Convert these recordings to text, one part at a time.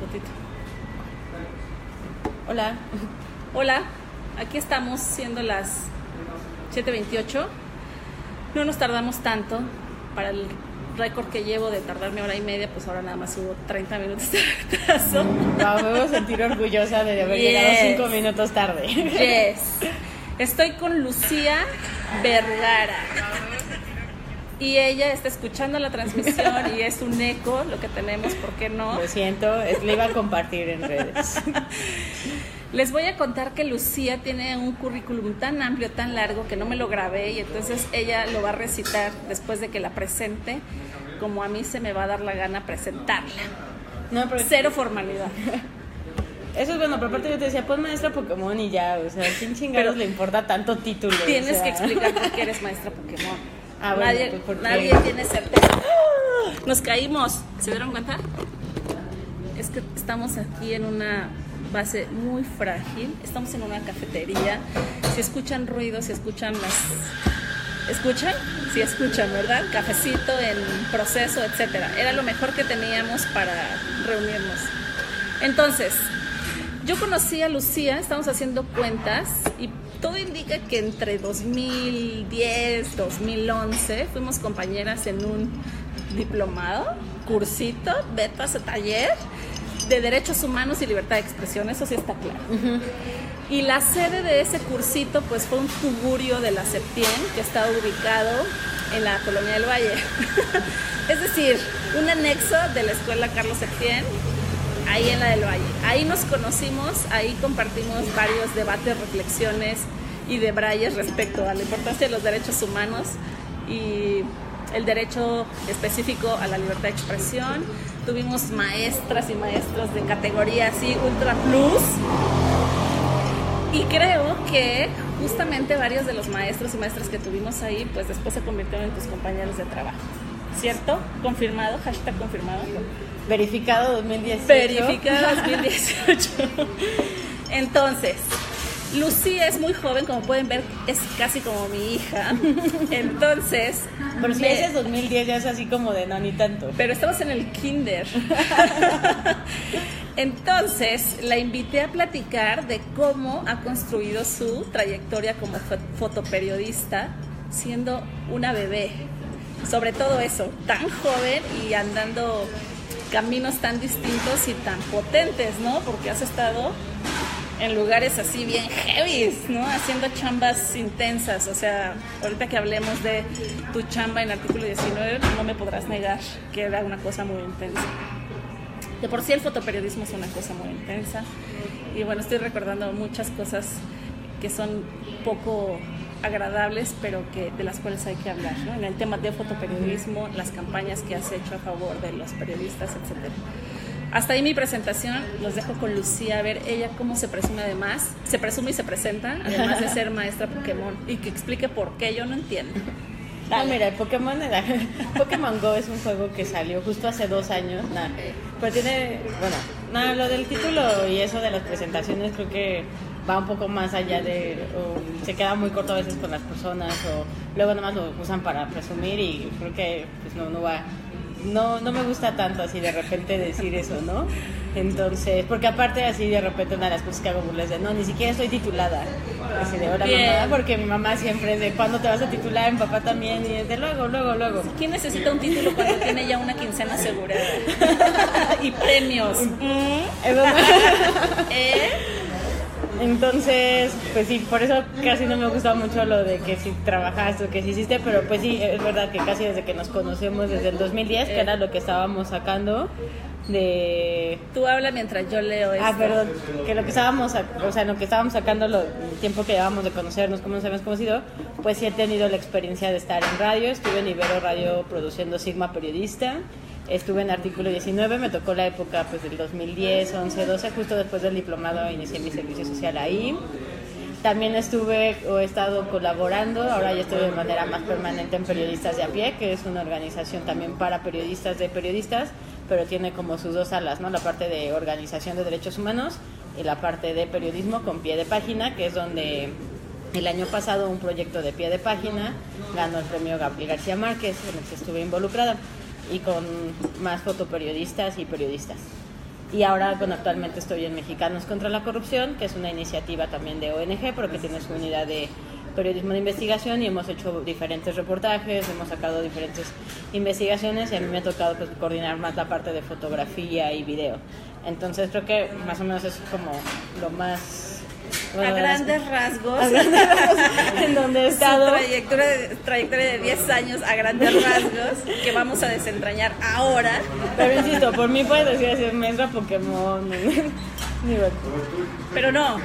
fotito. Hola. Hola, aquí estamos siendo las 7:28. No nos tardamos tanto. Para el récord que llevo de tardarme hora y media, pues ahora nada más hubo 30 minutos de retraso. Wow, me voy a sentir orgullosa de haber llegado 5 minutos tarde. Yes. Estoy con Lucía Vergara. Y ella está escuchando la transmisión y es un eco lo que tenemos, ¿por qué no? Lo siento, le iba a compartir en redes. Les voy a contar que Lucía tiene un currículum tan amplio, tan largo, que no me lo grabé y entonces ella lo va a recitar después de que la presente, como a mí se me va a dar la gana presentarla. No, pero... Cero formalidad. Eso es bueno, pero aparte yo te decía, pues maestra Pokémon y ya, o sea, ¿a quién chingados le importa tanto título? Tienes que explicar por qué eres maestra Pokémon. Ah, bueno, nadie, pues nadie tiene certeza. Nos caímos, ¿se dieron cuenta? Es que estamos aquí en una base muy frágil, estamos en una cafetería. Si escuchan ruidos, si escuchan las... ¿Escuchan? Sí escuchan, ¿verdad? Cafecito en proceso, etcétera. Era lo mejor que teníamos para reunirnos. Entonces, yo conocí a Lucía, estamos haciendo cuentas y todo indica que entre 2010, 2011 fuimos compañeras en un diplomado, cursito, betas, taller de Derechos Humanos y Libertad de Expresión, eso sí está claro. Uh-huh. Y la sede de ese cursito pues fue un tugurio de la Septién que estaba ubicado en la Colonia del Valle. Es decir, un anexo de la Escuela Carlos Septién, ahí en la del Valle. Ahí nos conocimos, ahí compartimos varios debates, reflexiones y debrayes respecto a la importancia de los derechos humanos y el derecho específico a la libertad de expresión. Tuvimos maestras y maestros de categoría así, ultra plus. Y creo que justamente varios de los maestros y maestras que tuvimos ahí, pues después se convirtieron en tus compañeros de trabajo. ¿Cierto? ¿Confirmado? Hashtag confirmado. Verificado 2018. Verificado 2018. Entonces, Lucía es muy joven, como pueden ver, es casi como mi hija. Entonces... Pero si ese es 2010, ya es así como de no, ni tanto. Pero estamos en el kinder. Entonces, la invité a platicar de cómo ha construido su trayectoria como fotoperiodista, siendo una bebé. Sobre todo eso, tan joven y andando caminos tan distintos y tan potentes, ¿no? Porque has estado en lugares así bien heavy, ¿no? Haciendo chambas intensas. O sea, ahorita que hablemos de tu chamba en artículo 19, no me podrás negar que era una cosa muy intensa. De por sí el fotoperiodismo es una cosa muy intensa. Y bueno, estoy recordando muchas cosas que son poco agradables, pero que de las cuales hay que hablar, ¿no? En el tema de fotoperiodismo, las campañas que has hecho a favor de los periodistas, etcétera. Hasta ahí mi presentación, los dejo con Lucía a ver ella cómo se presume además, se presume y se presenta, además de ser maestra Pokémon, y que explique por qué, yo no entiendo. No, mira, Pokémon Go es un juego que salió justo hace 2 años, pero tiene, bueno, lo del título y eso de las presentaciones creo que va un poco más allá de, se queda muy corto a veces con las personas o luego nada más lo usan para presumir y creo que pues no va, no me gusta tanto así de repente decir eso, ¿no? Entonces, porque aparte así de repente una de las cosas que hago burlas de, no, ni siquiera estoy titulada, así de hola mamá, porque mi mamá siempre es de, ¿cuándo te vas a titular? Mi papá también, y es de luego. ¿Quién necesita un título cuando tiene ya una quincena asegurada? Y premios. Entonces, pues sí, por eso casi no me gusta mucho lo de que si trabajaste o que si hiciste, pero pues sí, es verdad que casi desde que nos conocemos, desde el 2010, que era lo que estábamos sacando de... Tú habla mientras yo leo esto. Perdón, que lo que estábamos, lo que estábamos sacando, el tiempo que llevábamos de conocernos, cómo nos habíamos conocido, pues sí he tenido la experiencia de estar en radio, estuve en Ibero Radio produciendo Sigma Periodista, estuve en Artículo 19, me tocó la época pues del 2010, 11, 12, justo después del diplomado inicié mi servicio social ahí. También he estado colaborando, ahora ya estoy de manera más permanente en Periodistas de a Pie, que es una organización también para periodistas de periodistas, pero tiene como sus 2 alas, ¿no? La parte de organización de derechos humanos y la parte de periodismo con pie de página, que es donde el año pasado un proyecto de pie de página ganó el premio Gabriel García Márquez, en el que estuve involucrada, y con más fotoperiodistas y periodistas. Y ahora, bueno, actualmente estoy en Mexicanos contra la Corrupción, que es una iniciativa también de ONG, pero que tiene su unidad de periodismo de investigación, y hemos hecho diferentes reportajes, hemos sacado diferentes investigaciones, y a mí me ha tocado pues, coordinar más la parte de fotografía y video. Entonces creo que más o menos es como lo más... Bueno, a grandes rasgos, en donde he estado. Trayectoria de 10 años a grandes rasgos, que vamos a desentrañar ahora. Pero insisto, por mí puedes decir así, maestra Pokémon. Pero no,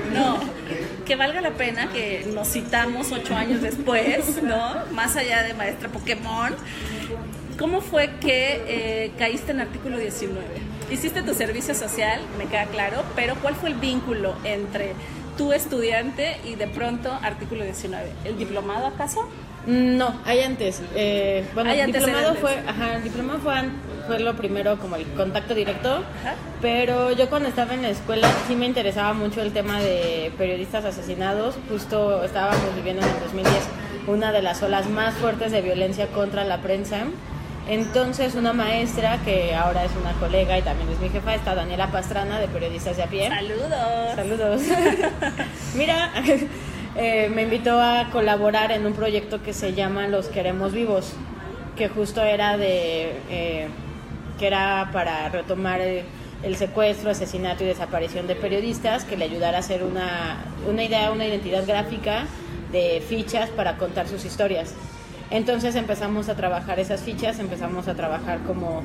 que valga la pena que nos citamos 8 años después, ¿no? Más allá de maestra Pokémon. ¿Cómo fue que caíste en Artículo 19? Hiciste tu servicio social, me queda claro, pero ¿cuál fue el vínculo entre tu estudiante y de pronto Artículo 19? ¿El diplomado acaso? No, hay antes. Bueno, hay el diplomado antes. el diplomado fue lo primero, como el contacto directo. Ajá. Pero yo cuando estaba en la escuela sí me interesaba mucho el tema de periodistas asesinados. Justo estábamos viviendo en el 2010 una de las olas más fuertes de violencia contra la prensa. Entonces una maestra, que ahora es una colega y también es mi jefa, está Daniela Pastrana, de Periodistas de a Pie. ¡Saludos! Mira, me invitó a colaborar en un proyecto que se llama Los Queremos Vivos, que justo era que era para retomar el secuestro, asesinato y desaparición de periodistas, que le ayudara a hacer una identidad gráfica de fichas para contar sus historias. Entonces empezamos a trabajar esas fichas, empezamos a trabajar como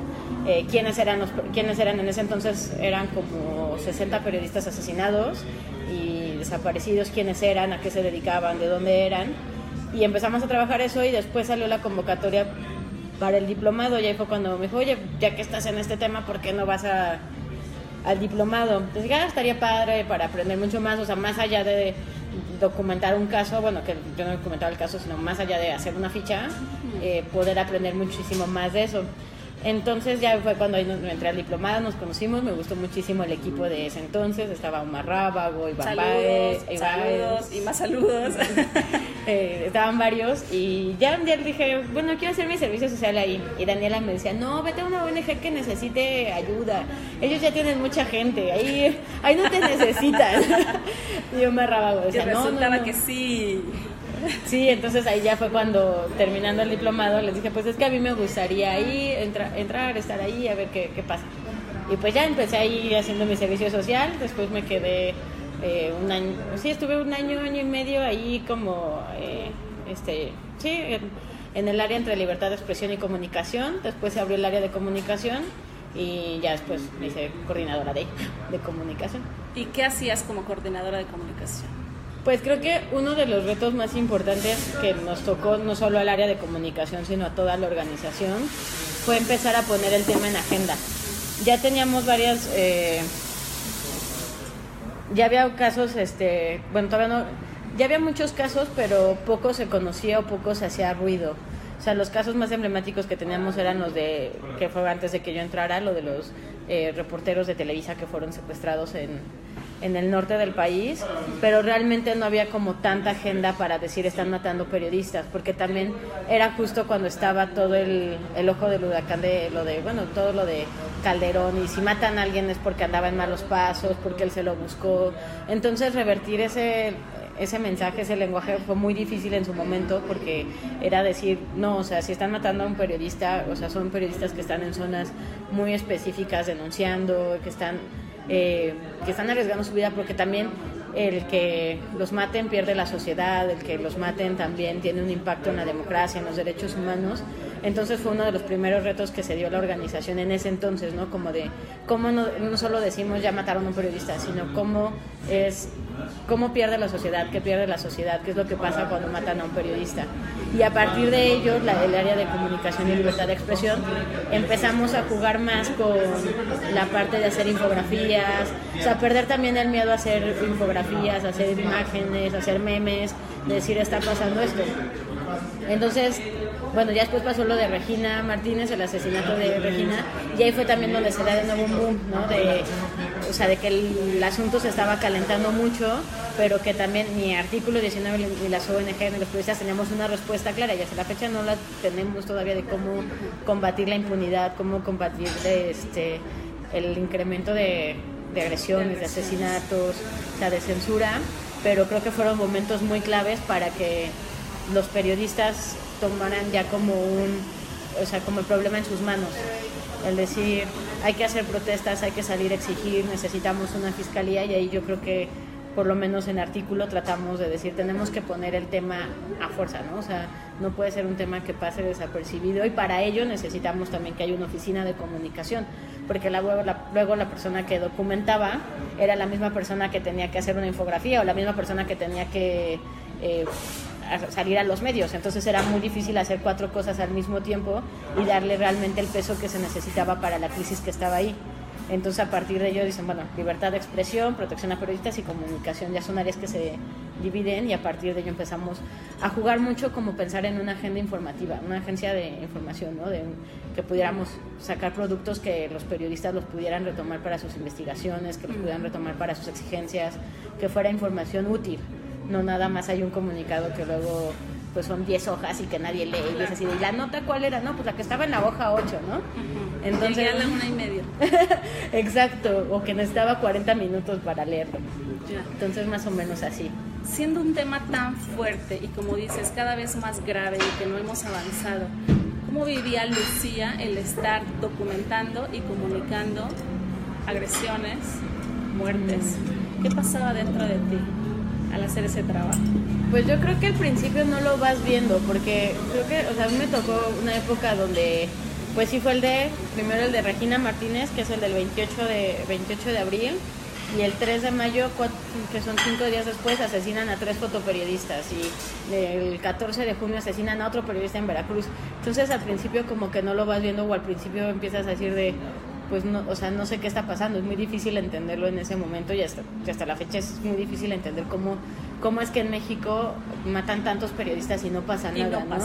quiénes eran en ese entonces, eran como 60 periodistas asesinados y desaparecidos, quiénes eran, a qué se dedicaban, de dónde eran, y empezamos a trabajar eso, y después salió la convocatoria para el diplomado, y ahí fue cuando me dijo, oye, ya que estás en este tema, ¿por qué no vas al diplomado? Entonces dije, estaría padre para aprender mucho más, o sea, más allá de documentar un caso, bueno, que yo no documentaba el caso, sino más allá de hacer una ficha, poder aprender muchísimo más de eso. Entonces ya fue cuando entré al diplomado, nos conocimos, me gustó muchísimo el equipo de ese entonces, estaba Omar Rábago, Iván Baez, saludos y más saludos. Estaban varios, y ya un día dije, bueno, quiero hacer mi servicio social ahí, y Daniela me decía, no, vete a una ONG que necesite ayuda, ellos ya tienen mucha gente, ahí no te necesitan. Y Omar Rábago decía, y resultaba no. que sí. Sí, entonces ahí ya fue cuando, terminando el diplomado, les dije, pues es que a mí me gustaría ahí entrar, estar ahí, a ver qué pasa. Y pues ya empecé ahí haciendo mi servicio social, después me quedé un año, sí, estuve un año y medio ahí como, en el área entre libertad de expresión y comunicación. Después se abrió el área de comunicación y ya después me hice coordinadora de comunicación. ¿Y qué hacías como coordinadora de comunicación? Pues creo que uno de los retos más importantes que nos tocó, no solo al área de comunicación, sino a toda la organización, fue empezar a poner el tema en agenda. Ya teníamos varias, ya había casos, bueno, todavía no, ya había muchos casos, pero poco se conocía o poco se hacía ruido. O sea, los casos más emblemáticos que teníamos eran los que fue antes de que yo entrara, lo de los reporteros de Televisa que fueron secuestrados en el norte del país, pero realmente no había como tanta agenda para decir están matando periodistas, porque también era justo cuando estaba todo el ojo del huracán de todo lo de Calderón, y si matan a alguien es porque andaba en malos pasos, porque él se lo buscó. Entonces revertir ese mensaje, ese lenguaje fue muy difícil en su momento, porque era decir, no, o sea, si están matando a un periodista, o sea, son periodistas que están en zonas muy específicas denunciando, que están arriesgando su vida, porque también el que los maten pierde la sociedad, el que los maten también tiene un impacto en la democracia, en los derechos humanos. Entonces fue uno de los primeros retos que se dio a la organización en ese entonces, ¿no? Como de cómo no solo decimos ya mataron a un periodista, sino cómo pierde la sociedad, qué pierde la sociedad, qué es lo que pasa cuando matan a un periodista. Y a partir de ello, el área de comunicación y libertad de expresión, empezamos a jugar más con la parte de hacer infografías, o sea, perder también el miedo a hacer infografías, a hacer imágenes, a hacer memes, de decir está pasando esto. Entonces, bueno, ya después pasó lo de Regina Martínez, el asesinato de Regina, y ahí fue también donde se da de nuevo un boom, ¿no? De que el asunto se estaba calentando mucho, pero que también ni Artículo 19 ni las ONG ni los periodistas teníamos una respuesta clara, y hasta la fecha no la tenemos todavía, de cómo combatir la impunidad, cómo combatir el incremento de agresiones, de asesinatos, o sea, de censura, pero creo que fueron momentos muy claves para que los periodistas tomaran ya como como el problema en sus manos. El decir, hay que hacer protestas, hay que salir a exigir, necesitamos una fiscalía, y ahí yo creo que por lo menos en artículo tratamos de decir, tenemos que poner el tema a fuerza, ¿no? O sea, no puede ser un tema que pase desapercibido, y para ello necesitamos también que haya una oficina de comunicación, porque luego la persona que documentaba era la misma persona que tenía que hacer una infografía o la misma persona que tenía que salir a los medios. Entonces era muy difícil hacer 4 cosas al mismo tiempo y darle realmente el peso que se necesitaba para la crisis que estaba ahí. Entonces a partir de ello dicen, bueno, libertad de expresión, protección a periodistas y comunicación ya son áreas que se dividen, y a partir de ello empezamos a jugar mucho como pensar en una agenda informativa, una agencia de información, ¿no? Que pudiéramos sacar productos que los periodistas los pudieran retomar para sus investigaciones, que los pudieran retomar para sus exigencias, que fuera información útil, no nada más hay un comunicado que luego pues son 10 hojas y que nadie lee, y es así, ¿y la nota cuál era? No, pues la que estaba en la hoja 8, ¿no? Entonces, llegué a la 1:30. Exacto, o que necesitaba 40 minutos para leerlo. Ya. Entonces más o menos así. Siendo un tema tan fuerte y, como dices, cada vez más grave y que no hemos avanzado, ¿cómo vivía Lucía el estar documentando y comunicando agresiones, muertes? ¿Qué pasaba dentro de ti al hacer ese trabajo? Pues yo creo que al principio no lo vas viendo, porque creo que, o sea, a mí me tocó una época donde, pues sí fue primero el de Regina Martínez, que es el del 28 de abril, y el 3 de mayo, que son 5 días después, asesinan a 3 fotoperiodistas, y el 14 de junio asesinan a otro periodista en Veracruz. Entonces al principio como que no lo vas viendo, o al principio empiezas a decir pues no, o sea, no sé qué está pasando, es muy difícil entenderlo en ese momento, y hasta la fecha es muy difícil entender cómo es que en México matan tantos periodistas y no pasa nada, ¿no?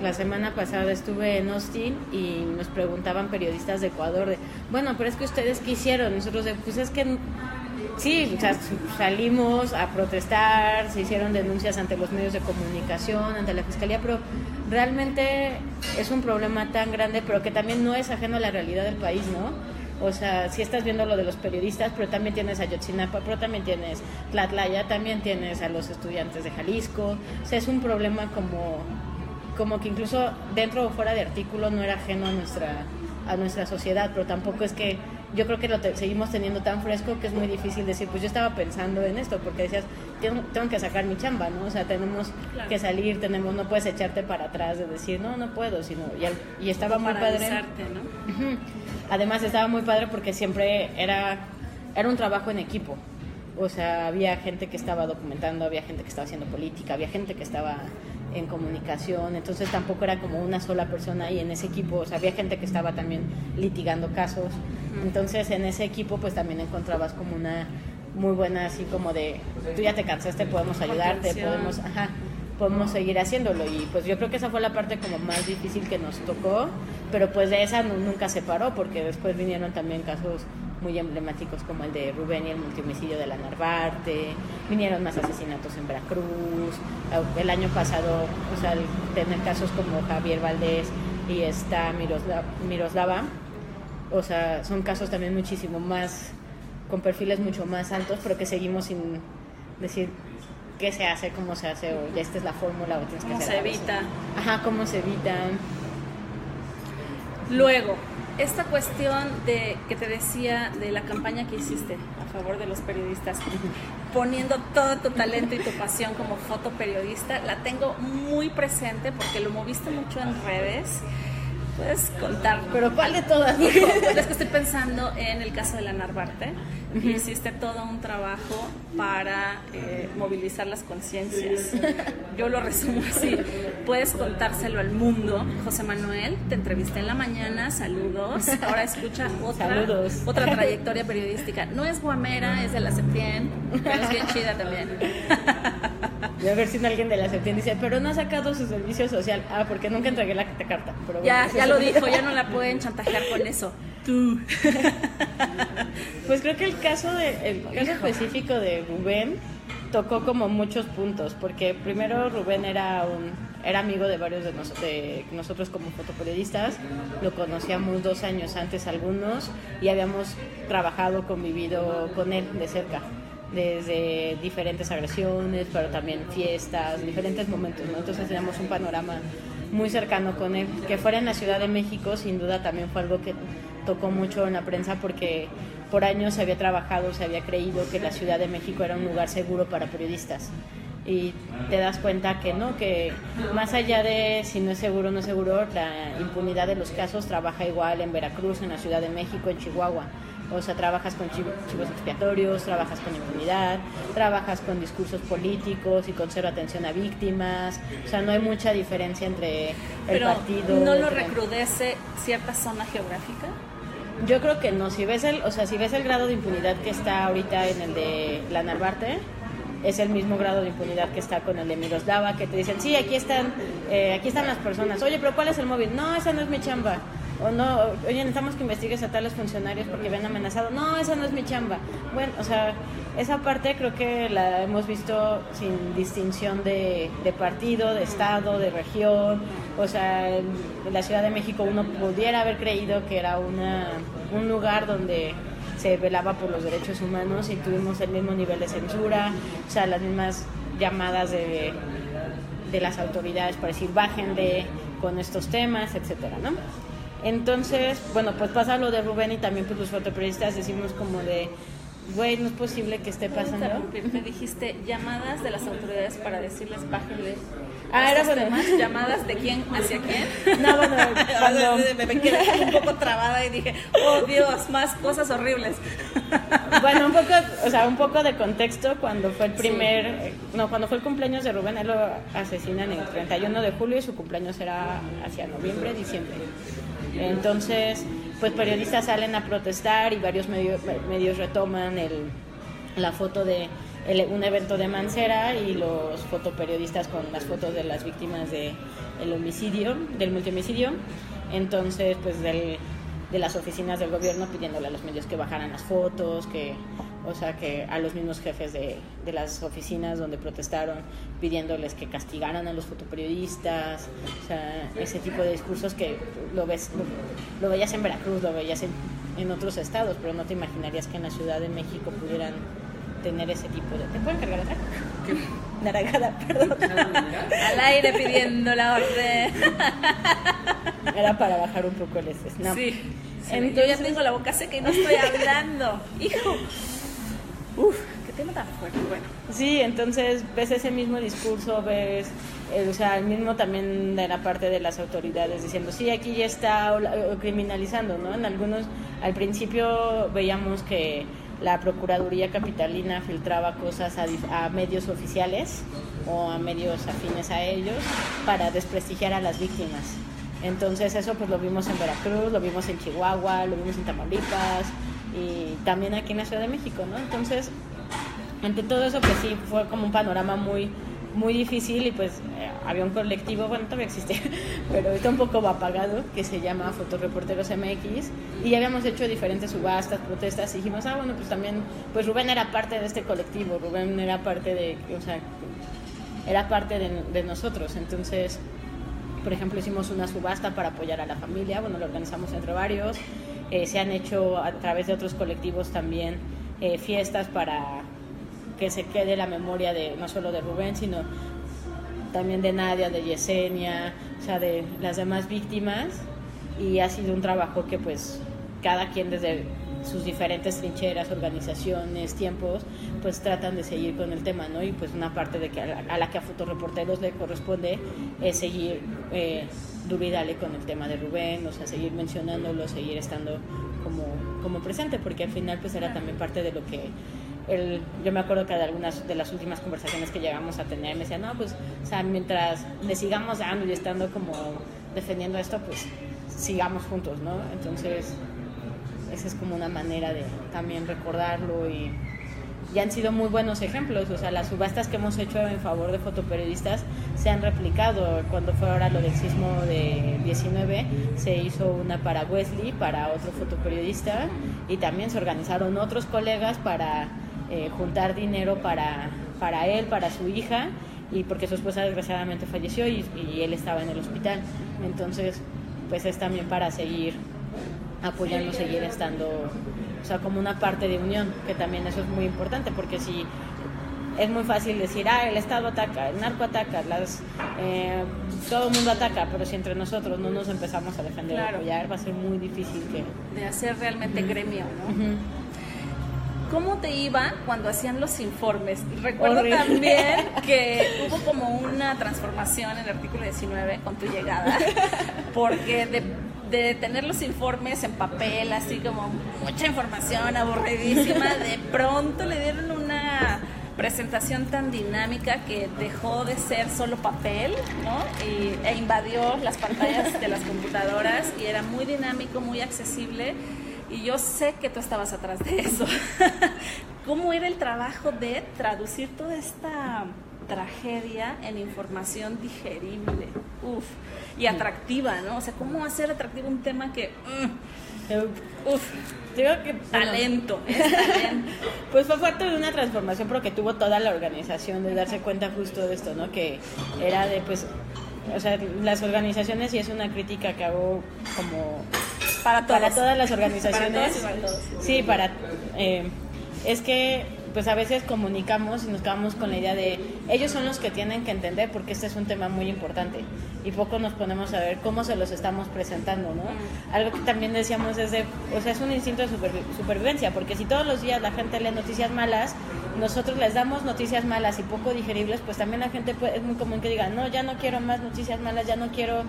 La semana pasada estuve en Austin y nos preguntaban periodistas de Ecuador bueno, pero es que ustedes ¿qué hicieron? Nosotros pues es que sí, o sea, salimos a protestar, se hicieron denuncias ante los medios de comunicación, ante la fiscalía, pero realmente es un problema tan grande, pero que también no es ajeno a la realidad del país, ¿no? O sea, si estás viendo lo de los periodistas, pero también tienes a Ayotzinapa, pero también tienes Tlatlaya, también tienes a los estudiantes de Jalisco. O sea, es un problema como que incluso dentro o fuera de artículo no era ajeno a nuestra sociedad, pero tampoco es que yo creo que seguimos teniendo tan fresco que es muy difícil decir, pues yo estaba pensando en esto, porque decías, tengo que sacar mi chamba, ¿no? O sea, tenemos que salir, no puedes echarte para atrás de decir, no puedo, sino y estaba muy padre, ¿no? Además estaba muy padre porque siempre era un trabajo en equipo. O sea, había gente que estaba documentando, había gente que estaba haciendo política, había gente que estaba en comunicación, entonces tampoco era como una sola persona ahí en ese equipo, o sea, había gente que estaba también litigando casos, entonces en ese equipo pues también encontrabas como una muy buena, así como de, tú ya te cansaste, podemos ayudarte, podemos seguir haciéndolo, y pues yo creo que esa fue la parte como más difícil que nos tocó, pero pues de esa nunca se paró, porque después vinieron también casos muy emblemáticos como el de Rubén y el multihomicidio de la Narvarte, vinieron más asesinatos en Veracruz, el año pasado, o sea, tener casos como Javier Valdés y esta Miroslava, o sea, son casos también muchísimo más, con perfiles mucho más altos, pero que seguimos sin decir qué se hace, cómo se hace, o ya esta es la fórmula, o tienes que hacer ¿Cómo se evita? ¿Cómo se evitan? Luego, esta cuestión de que te decía de la campaña que hiciste a favor de los periodistas, poniendo todo tu talento y tu pasión como fotoperiodista, la tengo muy presente porque lo moviste mucho en redes. Puedes contar. ¿Pero cuál de todas? Es que estoy pensando en el caso de la Narvarte. Hiciste todo un trabajo para movilizar las conciencias. Yo lo resumo así. Puedes contárselo al mundo. José Manuel, te entrevisté en la mañana, saludos. Ahora escucha otra trayectoria periodística. No es guamera, es de la Septien, pero es bien chida también. Y a ver si alguien de la Septien dice, pero no ha sacado su servicio social. Porque nunca entregué la carta. Pero bueno, ya lo dijo, ya no la pueden chantajear con eso. Tú. Pues creo que el caso específico de Rubén tocó como muchos puntos, porque primero Rubén era era amigo de varios de nosotros como fotoperiodistas, lo conocíamos 2 años antes algunos y habíamos trabajado, convivido con él de cerca, desde diferentes agresiones, pero también fiestas, diferentes momentos, ¿no? Entonces teníamos un panorama muy cercano con él. Que fuera en la Ciudad de México, sin duda también fue algo que tocó mucho en la prensa, porque por años se había trabajado, se había creído que la Ciudad de México era un lugar seguro para periodistas. Y te das cuenta que no, que más allá de si no es seguro o no es seguro, la impunidad de los casos trabaja igual en Veracruz, en la Ciudad de México, en Chihuahua. O sea, trabajas con chivos expiatorios, trabajas con impunidad, trabajas con discursos políticos y con cero atención a víctimas. O sea, no hay mucha diferencia entre el partido. ¿No lo recrudece cierta zona geográfica? Yo creo que no. Si ves el grado de impunidad que está ahorita en el de la Narvarte, es el mismo grado de impunidad que está con el de Miroslava, que te dicen, sí, aquí están las personas. Oye, pero ¿cuál es el móvil? No, esa no es mi chamba. O no, oye, necesitamos que investigues a tales funcionarios porque ven amenazado. No, esa no es mi chamba. Bueno, o sea, esa parte creo que la hemos visto sin distinción de partido, de estado, de región. O sea, en la Ciudad de México uno pudiera haber creído que era un lugar donde se velaba por los derechos humanos y tuvimos el mismo nivel de censura, o sea, las mismas llamadas de las autoridades para decir bájenle con estos temas, etcétera, ¿no? Entonces, bueno, pues pasa lo de Rubén y también pues los fotoperiodistas decimos como de, güey, no es posible que esté pasando. Me dijiste llamadas de las autoridades para decirles bájenle. Era bueno. Temas, llamadas de quién hacia quién. No, bueno, cuando me quedé un poco trabada y dije, oh Dios, más cosas horribles. Bueno, un poco de contexto. Cuando fue cuando fue el cumpleaños de Rubén, él lo asesinan el 31 de julio y su cumpleaños era hacia noviembre, diciembre. Entonces, pues periodistas salen a protestar y varios medios retoman la foto de un evento de Mancera y los fotoperiodistas con las fotos de las víctimas del multihomicidio. Entonces, pues de las oficinas del gobierno pidiéndole a los medios que bajaran las fotos, que a los mismos jefes de las oficinas donde protestaron, pidiéndoles que castigaran a los fotoperiodistas. O sea, ese tipo de discursos que lo veías en Veracruz, lo veías en otros estados, pero no te imaginarías que en la Ciudad de México pudieran tener ese tipo de... ¿Te pueden cargar otra? ¿Qué? Naranjada, perdón. Al aire pidiendo la orden. Era para bajar un poco el estrés. No. Sí. Entonces, yo ya tengo la boca seca y no estoy hablando. Hijo. Uf, qué tema tan fuerte. Bueno. Sí, entonces ves ese mismo discurso, ves el mismo también de la parte de las autoridades diciendo, sí, aquí ya está, o criminalizando, ¿no? En algunos, al principio veíamos que la Procuraduría Capitalina filtraba cosas a medios oficiales o a medios afines a ellos para desprestigiar a las víctimas. Entonces eso pues lo vimos en Veracruz, lo vimos en Chihuahua, lo vimos en Tamaulipas y también aquí en la Ciudad de México, ¿no? Entonces, ante todo eso pues sí, fue como un panorama muy, muy difícil y pues había un colectivo, bueno, todavía existe, pero está un poco apagado, que se llama Fotoreporteros MX, y ya habíamos hecho diferentes subastas, protestas, y dijimos, bueno, pues también, pues Rubén era parte de este colectivo, Rubén era parte era parte de nosotros. Entonces, por ejemplo, hicimos una subasta para apoyar a la familia, bueno, lo organizamos entre varios, se han hecho a través de otros colectivos también fiestas para que se quede la memoria de no solo de Rubén, sino también de Nadia, de Yesenia, o sea, de las demás víctimas, y ha sido un trabajo que pues cada quien desde sus diferentes trincheras, organizaciones, tiempos, pues tratan de seguir con el tema, ¿no? Y pues una parte de que a la que a Fotoreporteros le corresponde es seguir duro y dale con el tema de Rubén, o sea, seguir mencionándolo, seguir estando como presente, porque al final pues era también parte de lo que yo me acuerdo que de algunas de las últimas conversaciones que llegamos a tener me decían, no, pues, o sea, mientras le sigamos dando y estando como defendiendo esto, pues sigamos juntos, ¿no? Entonces esa es como una manera de también recordarlo, y han sido muy buenos ejemplos. O sea, las subastas que hemos hecho en favor de fotoperiodistas se han replicado. Cuando fue ahora lo del sismo de 19, se hizo una para Wesley, para otro fotoperiodista, y también se organizaron otros colegas para juntar dinero para él, para su hija, y porque su esposa desgraciadamente falleció y él estaba en el hospital. Entonces, pues es también para seguir apoyando, seguir estando, o sea, como una parte de unión, que también eso es muy importante, porque si es muy fácil decir, el Estado ataca, el narco ataca, todo el mundo ataca, pero si entre nosotros no nos empezamos a defender, claro, apoyar, va a ser muy difícil de hacer realmente gremio, ¿no? ¿Cómo te iba cuando hacían los informes? Recuerdo también que hubo como una transformación en el artículo 19 con tu llegada, porque de tener los informes en papel, así como mucha información aburridísima, de pronto le dieron una presentación tan dinámica que dejó de ser solo papel, ¿no? E invadió las pantallas de las computadoras y era muy dinámico, muy accesible. Y yo sé que tú estabas atrás de eso. ¿Cómo era el trabajo de traducir toda esta tragedia en información digerible? Y atractiva, ¿no? O sea, ¿cómo hacer atractivo un tema que... Digo que talento. Pues fue parte de una transformación, pero que tuvo toda la organización de darse cuenta justo de esto, ¿no? Que era de, pues, o sea, las organizaciones, y es una crítica que hago como... Para todas las organizaciones. Para todos. Sí, es que pues a veces comunicamos y nos quedamos con la idea de ellos son los que tienen que entender, porque este es un tema muy importante y poco nos ponemos a ver cómo se los estamos presentando, ¿no? Algo que también decíamos es o sea, es un instinto de supervivencia, porque si todos los días la gente lee noticias malas, nosotros les damos noticias malas y poco digeribles, pues también la gente es muy común que diga, no, ya no quiero más noticias malas, ya no quiero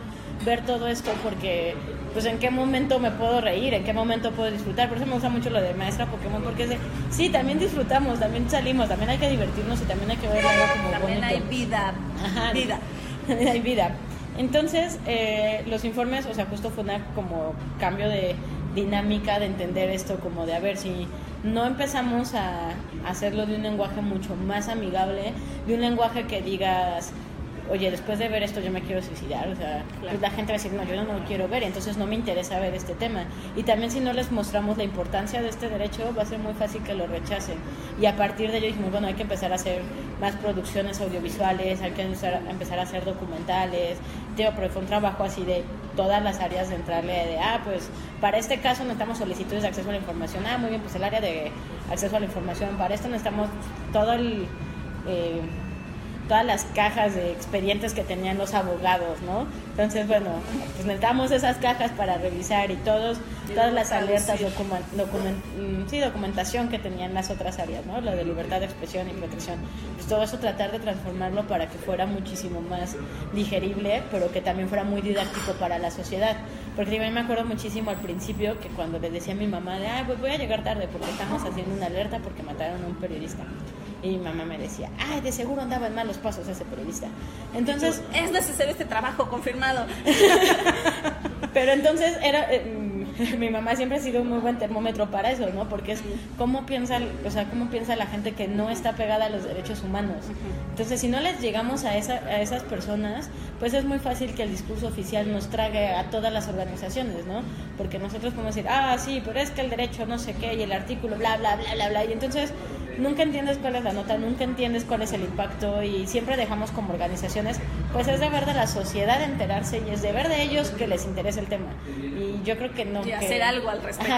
ver todo esto, porque pues en qué momento me puedo reír, en qué momento puedo disfrutar. Por eso me gusta mucho lo de Maestra Pokémon, porque es de, sí, también disfrutamos, también salimos, también hay que divertirnos y también hay que ver algo como también bonito. Hay vida. Ajá, vida. Hay vida. Entonces, los informes, o sea, justo fue una como cambio de dinámica, de entender esto, como de a ver si no empezamos a hacerlo de un lenguaje mucho más amigable, de un lenguaje que digas, oye, después de ver esto yo me quiero suicidar, o sea, claro, pues la gente va a decir, no, yo no lo quiero ver, entonces no me interesa ver este tema. Y también si no les mostramos la importancia de este derecho, va a ser muy fácil que lo rechacen. Y a partir de ello dijimos, bueno, hay que empezar a hacer más producciones audiovisuales, hay que empezar a hacer documentales, pero fue un trabajo así de todas las áreas de entrarle de, pues para este caso necesitamos solicitudes de acceso a la información, muy bien, pues el área de acceso a la información, para esto necesitamos todas las cajas de expedientes que tenían los abogados, ¿no? Entonces, bueno, pues necesitamos esas cajas para revisar y todas las alertas, documentación que tenían las otras áreas, ¿no? Lo de libertad de expresión y protección. Pues todo eso tratar de transformarlo para que fuera muchísimo más digerible, pero que también fuera muy didáctico para la sociedad. Porque yo me acuerdo muchísimo al principio que cuando le decía a mi mamá de, pues voy a llegar tarde porque estamos haciendo una alerta porque mataron a un periodista. Y mi mamá me decía, de seguro andaba en malos pasos ese periodista. Entonces, es necesario este trabajo, confirmado. Pero entonces mi mamá siempre ha sido un muy buen termómetro para eso, ¿no? Porque es cómo piensa la gente que no está pegada a los derechos humanos. Entonces, si no les llegamos a esas personas, pues es muy fácil que el discurso oficial nos trague a todas las organizaciones, ¿no? Porque nosotros podemos decir, sí, pero es que el derecho no sé qué, y el artículo bla, bla, bla, bla, bla, y entonces nunca entiendes cuál es la nota, nunca entiendes cuál es el impacto, y siempre dejamos como organizaciones, pues es deber de la sociedad enterarse y es deber de ellos que les interese el tema. Y yo creo que no. Y hacer algo al respecto.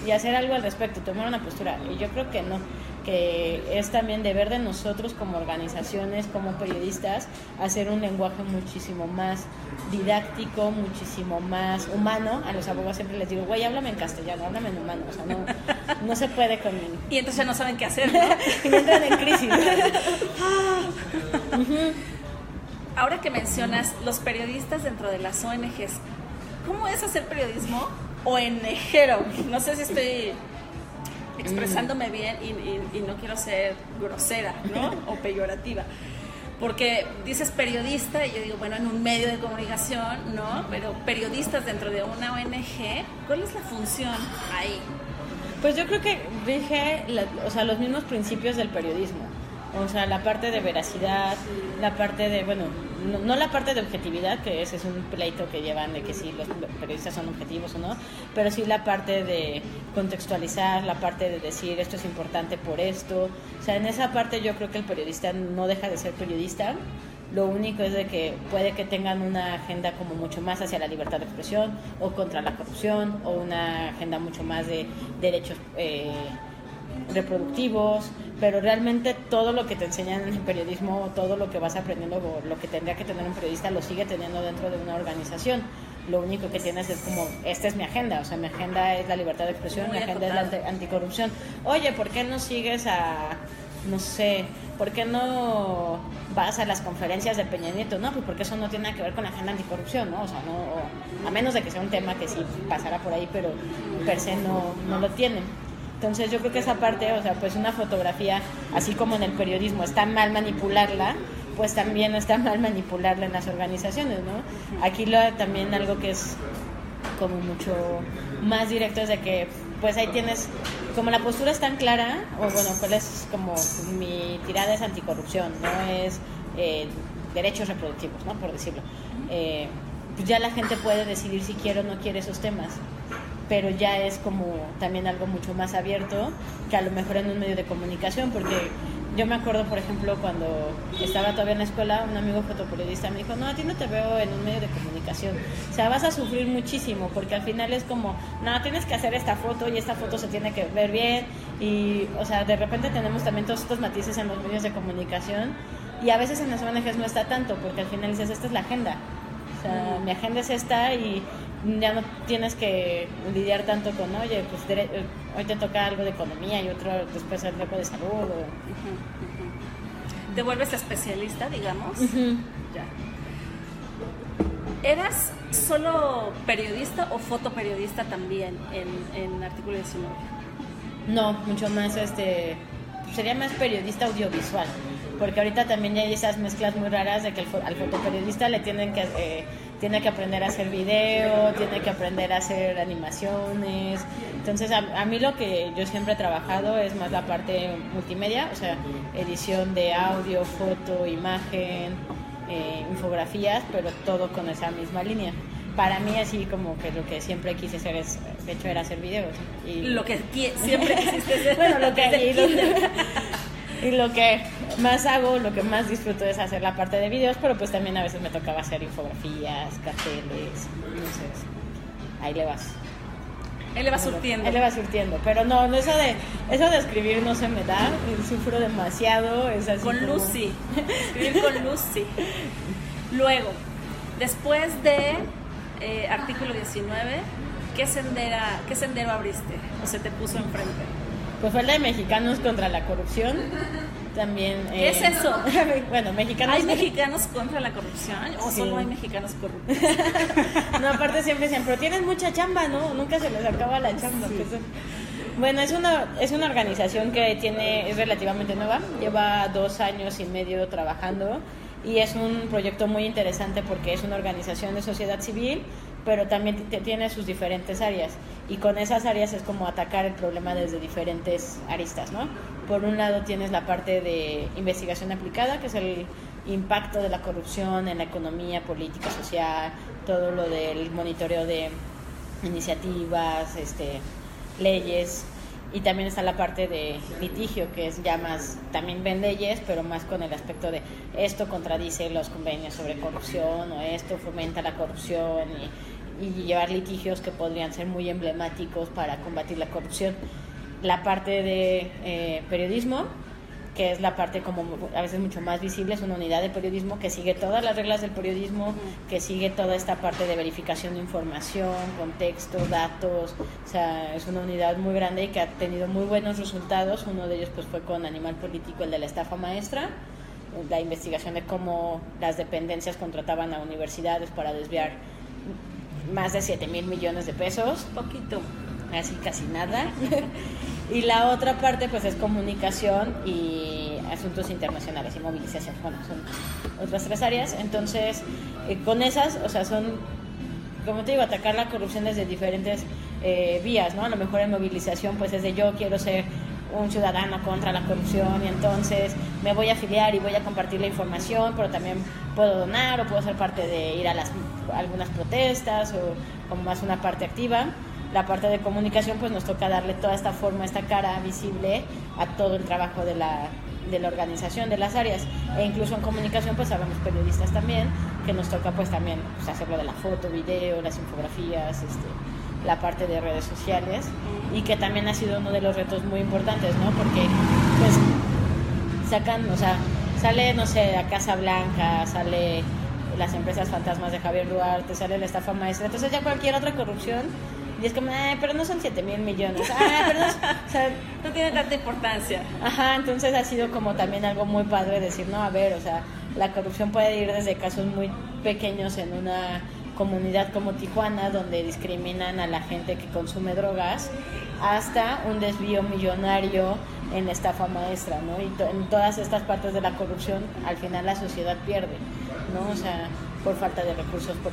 Y hacer algo al respecto, tomar una postura. Y yo creo que no, que es también deber de nosotros como organizaciones, como periodistas, hacer un lenguaje muchísimo más didáctico, muchísimo más humano. A los abogados siempre les digo, güey, háblame en castellano, háblame en humano, o sea, no se puede con... Y entonces ya no saben qué hacer, ¿no? Y entran en crisis. Ahora que mencionas los periodistas dentro de las ONGs, ¿cómo es hacer periodismo ONGero? No sé si estoy expresándome bien y no quiero ser grosera, ¿no? O peyorativa. Porque dices periodista y yo digo, bueno, en un medio de comunicación, ¿no? Pero periodistas dentro de una ONG, ¿cuál es la función ahí? Pues yo creo que rige los mismos principios del periodismo. O sea, la parte de veracidad, la parte de, bueno, no la parte de objetividad, que ese es un pleito que llevan de que si los periodistas son objetivos o no, pero sí la parte de contextualizar, la parte de decir esto es importante por esto. O sea, en esa parte yo creo que el periodista no deja de ser periodista, Lo único es de que puede que tengan una agenda como mucho más hacia la libertad de expresión o contra la corrupción, o una agenda mucho más de derechos reproductivos, pero realmente todo lo que te enseñan en el periodismo, todo lo que vas aprendiendo, o lo que tendría que tener un periodista, lo sigue teniendo dentro de una organización. Lo único que tienes es como, esta es mi agenda, o sea, mi agenda es la libertad de expresión, mi agenda es la anticorrupción. Oye, ¿por qué no sigues no sé, ¿por qué no vas a las conferencias de Peña Nieto? No, pues porque eso no tiene nada que ver con la agenda anticorrupción, ¿no? O sea, no, a menos de que sea un tema que sí pasara por ahí, pero per se no lo tienen. Entonces yo creo que esa parte, o sea, pues una fotografía, así como en el periodismo está mal manipularla, pues también está mal manipularla en las organizaciones, ¿no? Aquí también algo que es como mucho más directo es de que pues ahí tienes, como la postura es tan clara, o bueno, cuál es como mi tirada es anticorrupción, no es derechos reproductivos, ¿no? Por decirlo. Pues ya la gente puede decidir si quiere o no quiere esos temas, pero ya es como también algo mucho más abierto que a lo mejor en un medio de comunicación, porque yo me acuerdo, por ejemplo, cuando estaba todavía en la escuela, un amigo fotoperiodista me dijo, no, a ti no te veo en un medio de comunicación, o sea, vas a sufrir muchísimo, porque al final es como, no, tienes que hacer esta foto y esta foto se tiene que ver bien, y, o sea, de repente tenemos también todos estos matices en los medios de comunicación, y a veces en las ONGs no está tanto, porque al final dices, esta es la agenda, o sea, mi agenda es esta, y ya no tienes que lidiar tanto con, oye, pues hoy te toca algo de economía y otro después algo de salud. Te vuelves especialista, digamos. Ya. ¿Eras solo periodista o fotoperiodista también en Artículo 19? No, mucho más, sería más periodista audiovisual, porque ahorita también ya hay esas mezclas muy raras de que al fotoperiodista le tiene que aprender a hacer video, tiene que aprender a hacer animaciones. Entonces a mí lo que yo siempre he trabajado es más la parte multimedia, o sea, edición de audio, foto, imagen, infografías, pero todo con esa misma línea. Para mí así como que lo que siempre quise hacer de hecho era hacer videos. Y lo que siempre quisiste hacer. Bueno, y lo que más hago, lo que más disfruto es hacer la parte de videos, pero pues también a veces me tocaba hacer infografías, carteles, entonces ahí le vas. Él le va surtiendo. Él le va surtiendo, pero no eso de escribir no se me da, sufro demasiado, es así con como... Lucy, escribir con Lucy. Luego, después de Artículo 19, ¿qué sendero abriste o se te puso enfrente? Pues fue el de Mexicanos contra la Corrupción. También. ¿Qué es eso? Bueno, mexicanos. ¿Hay mexicanos contra la corrupción o sí. Solo hay mexicanos corruptos? No, aparte siempre dicen, pero tienen mucha chamba, ¿no? Nunca se les acaba la chamba. Sí. Bueno, es una organización que es relativamente nueva, lleva 2 años y medio trabajando y es un proyecto muy interesante porque es una organización de sociedad civil, pero también tiene sus diferentes áreas y con esas áreas es como atacar el problema desde diferentes aristas, ¿no? Por un lado tienes la parte de investigación aplicada, que es el impacto de la corrupción en la economía, política, social, todo lo del monitoreo de iniciativas, leyes, y también está la parte de litigio, que es ya más, también ven leyes, pero más con el aspecto de esto contradice los convenios sobre corrupción o esto fomenta la corrupción y llevar litigios que podrían ser muy emblemáticos para combatir la corrupción. La parte de periodismo, que es la parte como a veces mucho más visible, es una unidad de periodismo que sigue todas las reglas del periodismo, que sigue toda esta parte de verificación de información, contexto, datos, o sea, es una unidad muy grande y que ha tenido muy buenos resultados. Uno de ellos pues fue con Animal Político, el de la estafa maestra, la investigación de cómo las dependencias contrataban a universidades para desviar más de 7,000 millones de pesos. Poquito. Así casi nada. Y la otra parte pues es comunicación y asuntos internacionales y movilización. Bueno, son otras 3 áreas. Entonces, con esas, o sea, son, como te digo, atacar la corrupción desde diferentes vías, ¿no? A lo mejor en movilización pues es de yo quiero ser un ciudadano contra la corrupción y entonces me voy a afiliar y voy a compartir la información, pero también puedo donar o puedo ser parte de ir a algunas protestas o como más una parte activa. la parte de comunicación, pues nos toca darle toda esta forma, esta cara visible a todo el trabajo de la organización, de las áreas. E incluso en comunicación pues sabemos periodistas también, que nos toca pues también pues, hacerlo de la foto, video, las infografías, la parte de redes sociales, y que también ha sido uno de los retos muy importantes, ¿no? Porque pues sacan, o sea, sale, no sé, a Casa Blanca, sale las empresas fantasmas de Javier Duarte, sale la estafa maestra, entonces ya cualquier otra corrupción y es como, pero no son 7,000 millones, pero no, o sea, no tiene tanta importancia. Ajá, entonces ha sido como también algo muy padre decir, no, a ver, o sea, la corrupción puede ir desde casos muy pequeños en una comunidad como Tijuana, donde discriminan a la gente que consume drogas, hasta un desvío millonario en la estafa maestra, ¿no? Y en todas estas partes de la corrupción, al final la sociedad pierde, ¿no? O sea, por falta de recursos, por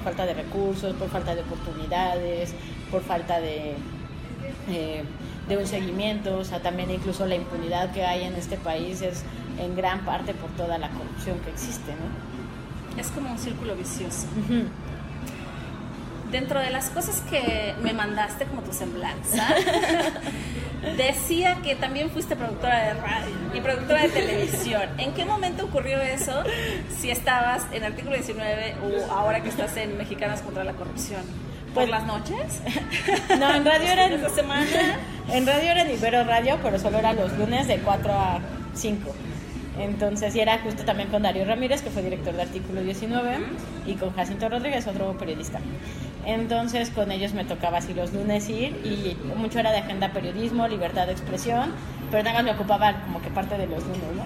falta de recursos, por falta de oportunidades, por falta de un seguimiento, o sea, también incluso la impunidad que hay en este país es en gran parte por toda la corrupción que existe, ¿no? Es como un círculo vicioso. Uh-huh. Dentro de las cosas que me mandaste, como tu semblanza, decía que también fuiste productora de radio y productora de televisión. ¿En qué momento ocurrió eso? Si estabas en Artículo 19 o ahora que estás en Mexicanas contra la Corrupción. ¿Por las noches? No, en radio era esta semana. En radio era en Ibero Radio, pero solo era los lunes de 4 a 5. Entonces, y era justo también con Darío Ramírez, que fue director de Artículo 19, y con Jacinto Rodríguez, otro periodista. Entonces, con ellos me tocaba así los lunes ir, y mucho era de agenda periodismo, libertad de expresión, pero nada más me ocupaba como que parte de los lunes, ¿no?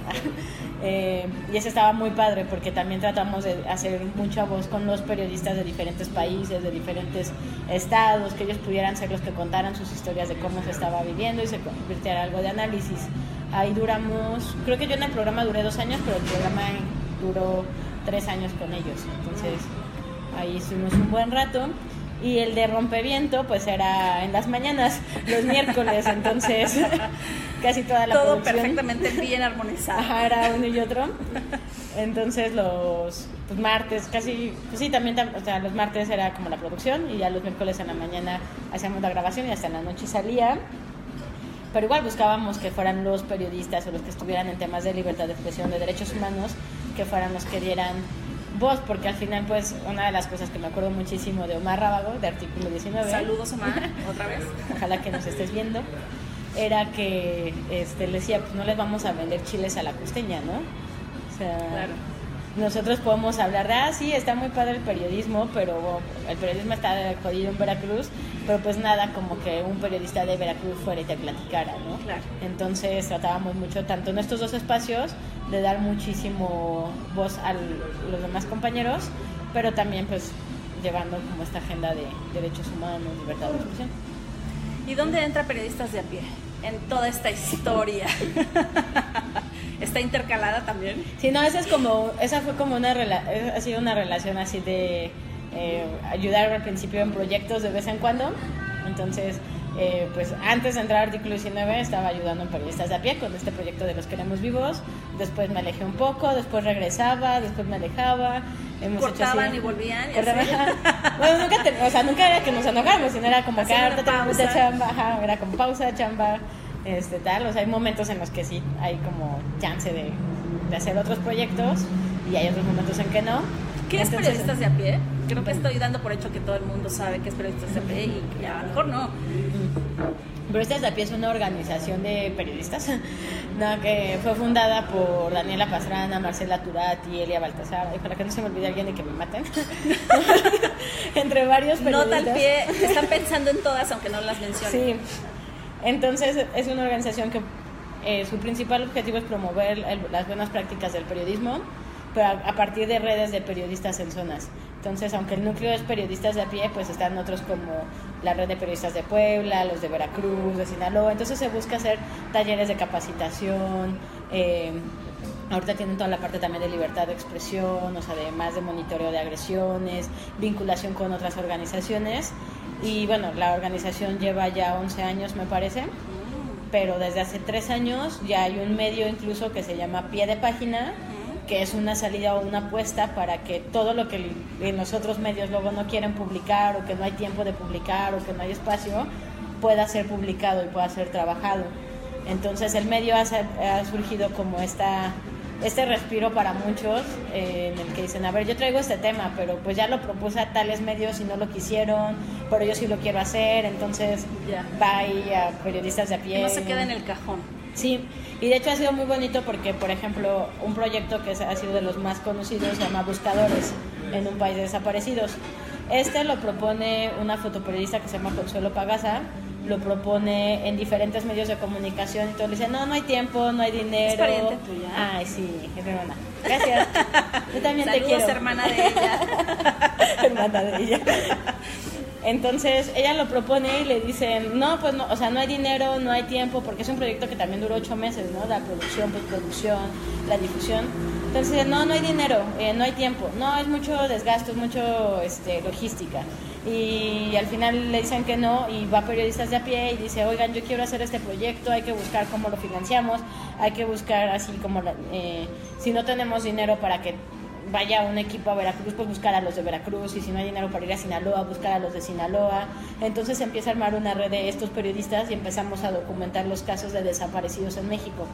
Y eso estaba muy padre, porque también tratamos de hacer mucha voz con los periodistas de diferentes países, de diferentes estados, que ellos pudieran ser los que contaran sus historias de cómo se estaba viviendo y se convirtiera en algo de análisis. Ahí duramos, creo que yo en el programa duré 2 años, pero el programa duró 3 años con ellos. Entonces ahí estuvimos un buen rato. Y el de Rompeviento pues era en las mañanas, los miércoles, entonces casi toda la todo producción, perfectamente bien armonizado. Ajá, era uno y otro. Entonces los martes casi, pues sí, también, o sea, los martes era como la producción, y ya los miércoles en la mañana hacíamos la grabación y hasta en la noche salía. Pero igual buscábamos que fueran los periodistas o los que estuvieran en temas de libertad de expresión, de derechos humanos, que fueran los que dieran voz, porque al final, pues, una de las cosas que me acuerdo muchísimo de Omar Rábago, de Artículo 19. Saludos, Omar, otra vez. Ojalá que nos estés viendo. Era que le decía, pues no les vamos a vender chiles a la costeña, ¿no? O sea, claro. Nosotros podemos hablar de, sí, está muy padre el periodismo, pero el periodismo está jodido en Veracruz, pero pues nada como que un periodista de Veracruz fuera y te platicara, ¿no? Claro. Entonces tratábamos mucho, tanto en estos dos espacios, de dar muchísimo voz a los demás compañeros, pero también pues llevando como esta agenda de derechos humanos, libertad de expresión. ¿Y dónde entra Periodistas de a Pie en toda esta historia? ¿Está intercalada también? Sí, no, esa fue como ha sido una relación así de ayudar al principio en proyectos de vez en cuando. Entonces, pues antes de entrar a Artículo 19 estaba ayudando en Periodistas de a Pie con este proyecto de Los Queremos Vivos. Después me alejé un poco, después regresaba, después me alejaba. Cortaban y volvían. Bueno, nunca era que nos enojáramos, sino era como que ahorita tenemos mucha chamba, era como pausa, chamba, tal. O sea, hay momentos en los que sí hay como chance de hacer otros proyectos, y hay otros momentos en que no. ¿Qué es Periodistas de a Pie? Creo que estoy dando por hecho que todo el mundo sabe qué es Periodistas de a Pie, y que a lo mejor no. Periodistas de a Pie es una organización de periodistas, ¿no? Que fue fundada por Daniela Pastrana, Marcela Turati, Elia Baltasar, para que no se me olvide alguien y que me maten. Entre varios periodistas. Nota al pie, están pensando en todas, aunque no las mencionen. Sí, entonces es una organización que su principal objetivo es promover las buenas prácticas del periodismo, pero a partir de redes de periodistas en zonas. Entonces, aunque el núcleo es Periodistas de a Pie, pues están otros como la red de periodistas de Puebla, los de Veracruz, de Sinaloa. Entonces se busca hacer talleres de capacitación. Ahorita tienen toda la parte también de libertad de expresión, o sea, además de monitoreo de agresiones, vinculación con otras organizaciones. Y bueno, la organización lleva ya 11 años, me parece, pero desde hace 3 años ya hay un medio incluso que se llama Pie de Página, que es una salida o una apuesta para que todo lo que en los otros medios luego no quieren publicar, o que no hay tiempo de publicar, o que no hay espacio, pueda ser publicado y pueda ser trabajado. Entonces el medio ha surgido como este respiro para muchos, en el que dicen, a ver, yo traigo este tema, pero pues ya lo propuse a tales medios y no lo quisieron, pero yo sí lo quiero hacer, entonces va ahí a periodistas de a pie. No se queda en el cajón. Sí, y de hecho ha sido muy bonito porque, por ejemplo, un proyecto que ha sido de los más conocidos se llama Buscadores, en un país de desaparecidos. Este lo propone una fotoperiodista que se llama Consuelo Pagasa, lo propone en diferentes medios de comunicación y todo. Le dice, no hay tiempo, no hay dinero. ¿Es pariente tuya? Ay, sí, es mi hermana. Gracias. Yo también Saludos, te quiero. hermana de ella. Hermana de ella. Entonces ella lo propone y le dicen, no, pues no, o sea, no hay dinero, no hay tiempo, porque es un proyecto que también duró 8 meses, ¿no? La producción, postproducción, la difusión. Entonces, no hay dinero, no hay tiempo, no, es mucho desgasto, es mucho logística. Y al final le dicen que no, y va periodistas de a pie y dice, oigan, yo quiero hacer este proyecto, hay que buscar cómo lo financiamos, hay que buscar así como, si no tenemos dinero para que vaya un equipo a Veracruz, pues buscar a los de Veracruz, y si no hay dinero para ir a Sinaloa, buscar a los de Sinaloa. Entonces empieza a armar una red de estos periodistas y empezamos a documentar los casos de desaparecidos en México.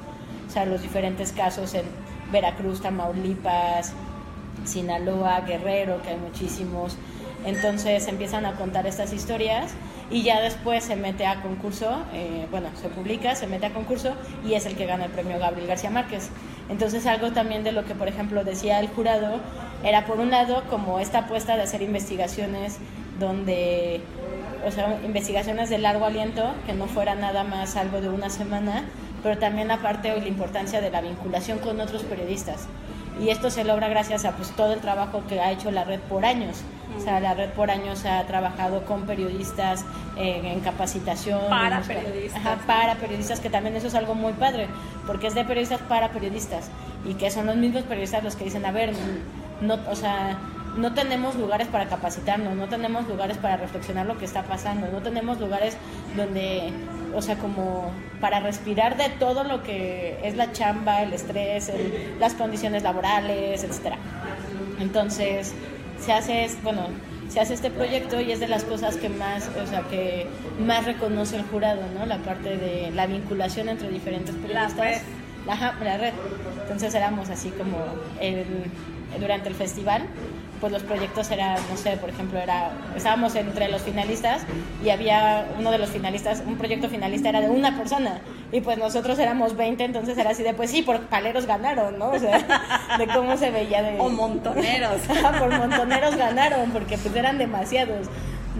O sea, los diferentes casos en Veracruz, Tamaulipas, Sinaloa, Guerrero, que hay muchísimos. Entonces empiezan a contar estas historias y ya después se mete a concurso, se publica, se mete a concurso y es el que gana el premio Gabriel García Márquez. Entonces algo también de lo que, por ejemplo, decía el jurado era, por un lado, como esta apuesta de hacer investigaciones donde, o sea, investigaciones de largo aliento, que no fuera nada más algo de una semana, pero también la parte o la importancia de la vinculación con otros periodistas. Y esto se logra gracias a pues todo el trabajo que ha hecho la red por años. O sea, la red por años ha trabajado con periodistas en capacitación. Para periodistas. Ajá, para periodistas, que también eso es algo muy padre, porque es de periodistas para periodistas, y que son los mismos periodistas los que dicen, a ver, no tenemos lugares para capacitarnos, no tenemos lugares para reflexionar lo que está pasando, no tenemos lugares donde, o sea, como para respirar de todo lo que es la chamba, el estrés, las condiciones laborales, etcétera. Entonces se hace este proyecto y es de las cosas que más reconoce el jurado, ¿no? La parte de la vinculación entre diferentes periodistas. La red. Entonces éramos así como durante el festival, pues los proyectos eran, no sé, por ejemplo, estábamos entre los finalistas y había uno de los finalistas, un proyecto finalista era de una persona y pues nosotros éramos 20, entonces era así de, pues sí, por paleros ganaron, ¿no? O sea, de cómo se veía de... O montoneros. Por montoneros ganaron, porque pues eran demasiados,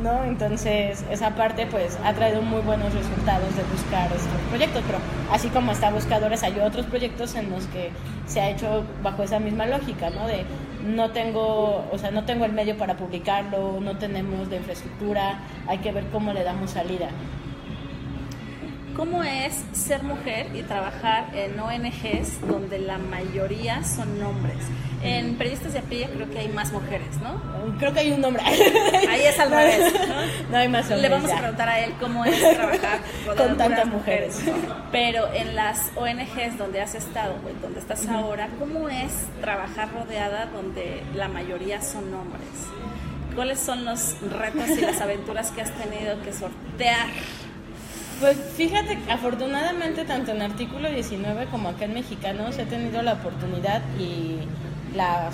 ¿no? Entonces esa parte pues ha traído muy buenos resultados de buscar estos proyectos, pero así como está Buscadores, hay otros proyectos en los que se ha hecho bajo esa misma lógica, ¿no? De no tengo el medio para publicarlo, no tenemos la infraestructura, hay que ver cómo le damos salida. ¿Cómo es ser mujer y trabajar en ONGs donde la mayoría son hombres? En periodistas de a pie creo que hay más mujeres, ¿no? Creo que hay un hombre. Ahí es al revés, ¿no? No hay más hombres. Le vamos a preguntar a él cómo es trabajar con tantas mujeres. Pero en las ONGs donde has estado, donde estás ahora, ¿cómo es trabajar rodeada donde la mayoría son hombres? ¿Cuáles son los retos y las aventuras que has tenido que sortear? Pues fíjate, afortunadamente tanto en Artículo 19 como acá en Mexicanos he tenido la oportunidad y la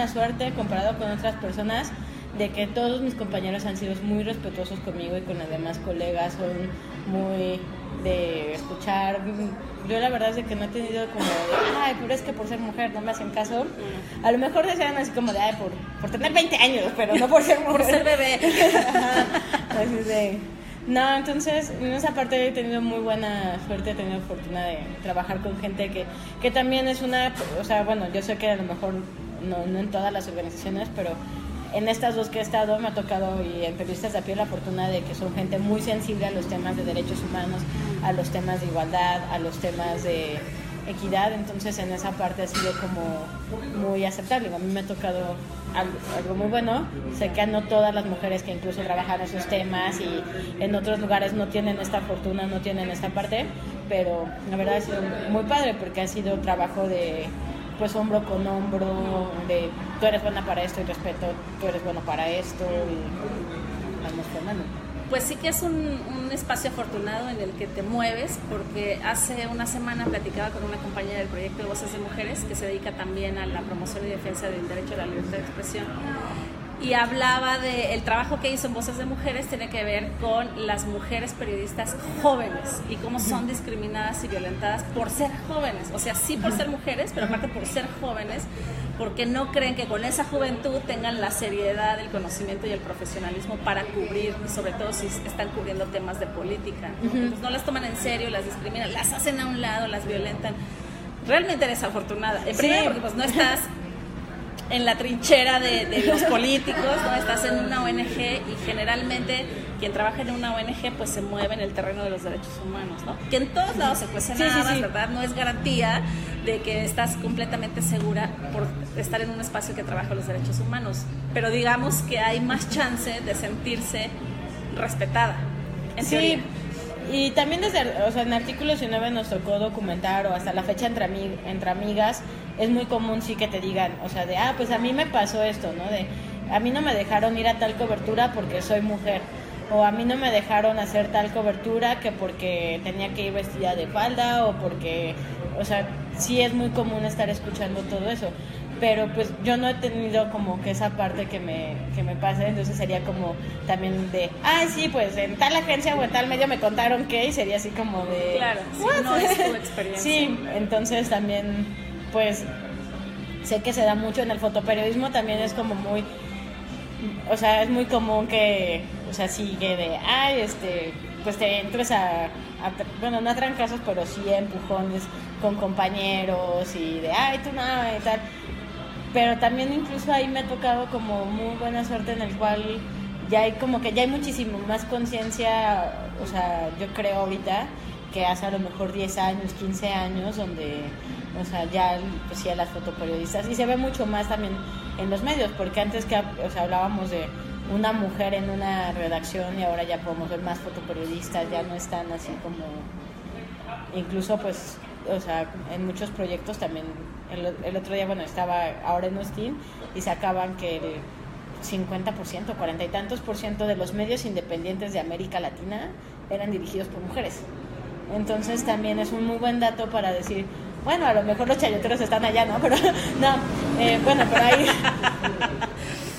suerte comparado con otras personas de que todos mis compañeros han sido muy respetuosos conmigo y con los demás colegas, son muy de escuchar. Yo la verdad es que no he tenido como de, pero es que por ser mujer no me hacen caso. A lo mejor decían así como de, por tener 20 años, pero no por ser mujer. Por ser bebé. Así de... No, entonces en esa parte he tenido muy buena suerte, he tenido fortuna de trabajar con gente que también es yo sé que a lo mejor no en todas las organizaciones, pero en estas dos que he estado me ha tocado, y en Periodistas de a pie, la fortuna de que son gente muy sensible a los temas de derechos humanos, a los temas de igualdad, a los temas de equidad. Entonces en esa parte ha sido como muy aceptable. A mí me ha tocado algo muy bueno. Sé que no todas las mujeres que incluso trabajan esos temas y en otros lugares no tienen esta fortuna, no tienen esta parte, pero la verdad ha sido muy padre porque ha sido trabajo de pues hombro con hombro, de tú eres buena para esto y respeto, tú eres bueno para esto y vamos formando. Pues sí que es un espacio afortunado en el que te mueves, porque hace una semana platicaba con una compañera del proyecto de Voces de Mujeres que se dedica también a la promoción y defensa del derecho a la libertad de expresión, y hablaba de el trabajo que hizo en Voces de Mujeres tiene que ver con las mujeres periodistas jóvenes y cómo son discriminadas y violentadas por ser jóvenes, o sea, sí por ser mujeres, pero aparte por ser jóvenes, porque no creen que con esa juventud tengan la seriedad, el conocimiento y el profesionalismo para cubrir, y sobre todo si están cubriendo temas de política, ¿no? Pues no las toman en serio, las discriminan, las hacen a un lado, las violentan. Realmente eres afortunada, primero porque pues no estás en la trinchera de los políticos, ¿no? Estás en una ONG y generalmente quien trabaja en una ONG pues se mueve en el terreno de los derechos humanos, ¿no? Que en todos lados se cuecen habas, ¿verdad? No es garantía de que estás completamente segura por estar en un espacio que trabaja los derechos humanos, pero digamos que hay más chance de sentirse respetada, en teoría. Y también en Artículo 19 nos tocó documentar, o hasta la fecha entre amigas, es muy común sí que te digan, o sea, de, pues a mí me pasó esto, ¿no? De, a mí no me dejaron ir a tal cobertura porque soy mujer, o a mí no me dejaron hacer tal cobertura que porque tenía que ir vestida de falda, o porque, o sea, sí es muy común estar escuchando todo eso. Pero pues yo no he tenido como que esa parte que me pase, entonces sería como también de, sí, pues en tal agencia o en tal medio me contaron que, y sería así como de... Claro, sí, no es tu experiencia. Sí, entonces también, pues, sé que se da mucho en el fotoperiodismo, también es como muy, o sea, es muy común que, o sea, sigue de, pues te entres bueno, no a trancazos, pero sí a empujones con compañeros y de, tú no, y tal. Pero también incluso ahí me ha tocado como muy buena suerte en el cual ya hay como que ya hay muchísimo más conciencia, o sea, yo creo ahorita que hace a lo mejor 10 años, 15 años, donde, o sea, ya pues sí a las fotoperiodistas, y se ve mucho más también en los medios, porque antes que, o sea, hablábamos de una mujer en una redacción y ahora ya podemos ver más fotoperiodistas, ya no están así como, incluso pues, o sea, en muchos proyectos también, el otro día, bueno, estaba ahora en Austin y sacaban que el 50%, 40 y tantos % de los medios independientes de América Latina eran dirigidos por mujeres. Entonces también es un muy buen dato para decir, bueno, a lo mejor los chayoteros están allá, ¿no? Pero no, bueno, pero ahí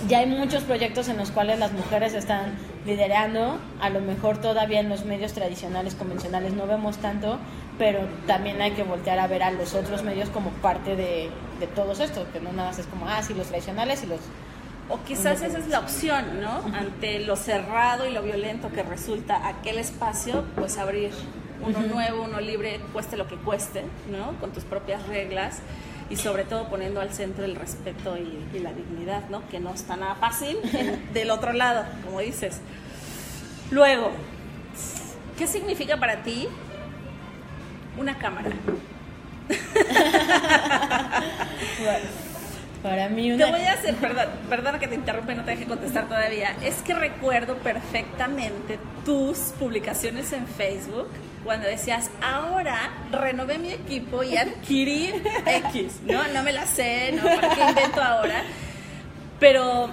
ya hay muchos proyectos en los cuales las mujeres están liderando, a lo mejor todavía en los medios tradicionales, convencionales no vemos tanto, pero también hay que voltear a ver a los otros medios como parte de todos estos, que no nada más es como, sí, los tradicionales y los... O quizás esa es la opción, ¿no? Ante lo cerrado y lo violento que resulta aquel espacio, pues abrir uno nuevo, uno libre, cueste lo que cueste, ¿no? Con tus propias reglas y sobre todo poniendo al centro el respeto y la dignidad, ¿no? Que no está nada fácil del otro lado, como dices. Luego, ¿qué significa para ti una cámara? Bueno, para mí una... Te voy a hacer, perdón que te interrumpa y no te deje contestar todavía. Es que recuerdo perfectamente tus publicaciones en Facebook cuando decías, ahora renové mi equipo y adquirí X, ¿no? No me la sé, ¿no? ¿Para qué invento ahora? Pero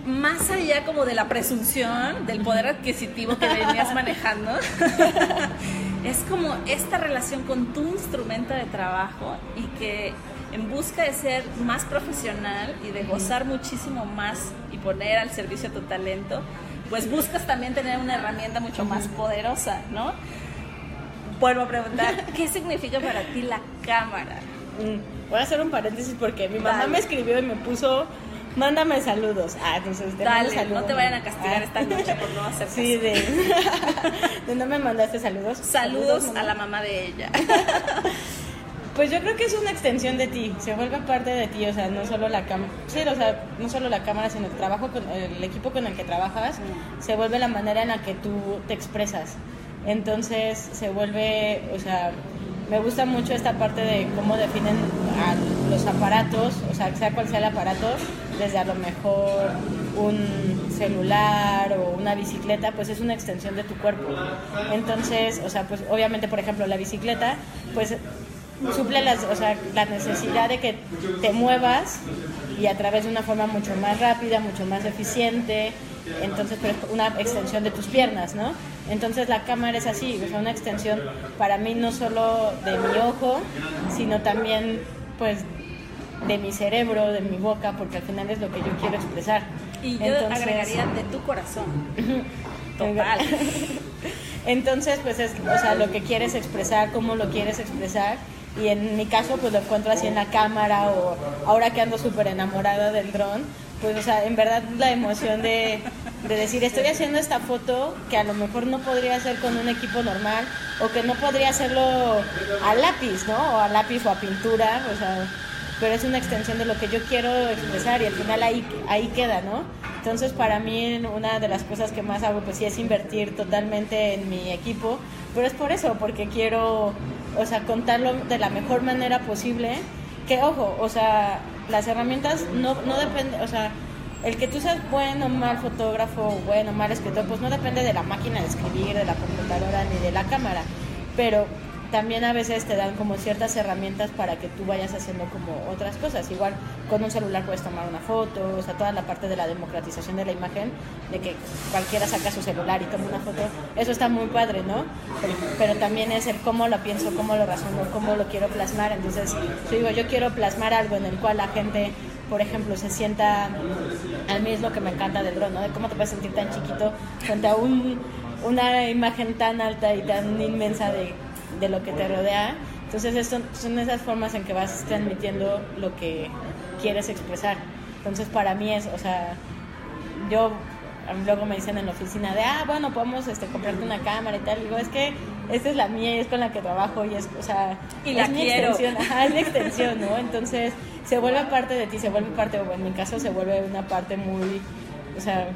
más allá como de la presunción del poder adquisitivo que venías manejando, es como esta relación con tu instrumento de trabajo y que en busca de ser más profesional y de gozar muchísimo más y poner al servicio tu talento, pues buscas también tener una herramienta mucho más poderosa, ¿no? Vuelvo a preguntar, ¿qué significa para ti la cámara? Voy a hacer un paréntesis porque mi mamá me escribió y me puso, mándame saludos. Entonces dale, saludos. No te vayan a castigar esta noche por no hacer caso. Sí, de no me mandaste saludos. Saludos a la mamá de ella. Pues yo creo que es una extensión de ti, se vuelve parte de ti, o sea, no solo la cámara, sí, o sea, no solo la cámara, sino el trabajo con el equipo con el que trabajas, se vuelve la manera en la que tú te expresas. Entonces se vuelve, o sea, me gusta mucho esta parte de cómo definen a los aparatos, o sea cual sea el aparato, desde a lo mejor un celular o una bicicleta, pues es una extensión de tu cuerpo. Entonces, o sea, pues obviamente, por ejemplo, la bicicleta, pues suple la necesidad de que te muevas y a través de una forma mucho más rápida, mucho más eficiente, entonces pero es una extensión de tus piernas, ¿no? Entonces la cámara es así, o sea, una extensión para mí no solo de mi ojo, sino también pues de mi cerebro, de mi boca, porque al final es lo que yo quiero expresar. Y yo agregaría de tu corazón. Total. Entonces, pues es, o sea, lo que quieres expresar, cómo lo quieres expresar. Y en mi caso, pues lo encuentro así en la cámara, o ahora que ando súper enamorada del dron, pues, o sea, en verdad la emoción de decir, estoy haciendo esta foto que a lo mejor no podría hacer con un equipo normal, o que no podría hacerlo a lápiz, ¿no? O a lápiz o a pintura, o sea, pero es una extensión de lo que yo quiero expresar y al final ahí queda, ¿no? Entonces, para mí, una de las cosas que más hago, pues sí, es invertir totalmente en mi equipo, pero es por eso, porque quiero, o sea, contarlo de la mejor manera posible, que, ojo, o sea, las herramientas no dependen, o sea, el que tú seas bueno o mal fotógrafo, bueno o mal escritor, pues no depende de la máquina de escribir, de la computadora, ni de la cámara, pero también a veces te dan como ciertas herramientas para que tú vayas haciendo como otras cosas. Igual con un celular puedes tomar una foto, o sea, toda la parte de la democratización de la imagen, de que cualquiera saca su celular y toma una foto, eso está muy padre, ¿no? Pero también es el cómo lo pienso, cómo lo razono, cómo lo quiero plasmar. Entonces, yo quiero plasmar algo en el cual la gente, por ejemplo, se sienta, a mí es lo que me encanta del dron, ¿no? De cómo te puedes sentir tan chiquito frente a una imagen tan alta y tan inmensa de lo que te rodea. Entonces son esas formas en que vas transmitiendo lo que quieres expresar. Entonces para mí es, o sea, luego me dicen en la oficina de, bueno, podemos comprarte una cámara y tal. Digo, es que esta es la mía y es con la que trabajo y es, o sea, y es la mi quiero. extensión, es mi extensión, ¿no? Entonces se vuelve parte de ti, se vuelve parte, o en mi caso se vuelve una parte muy, o sea,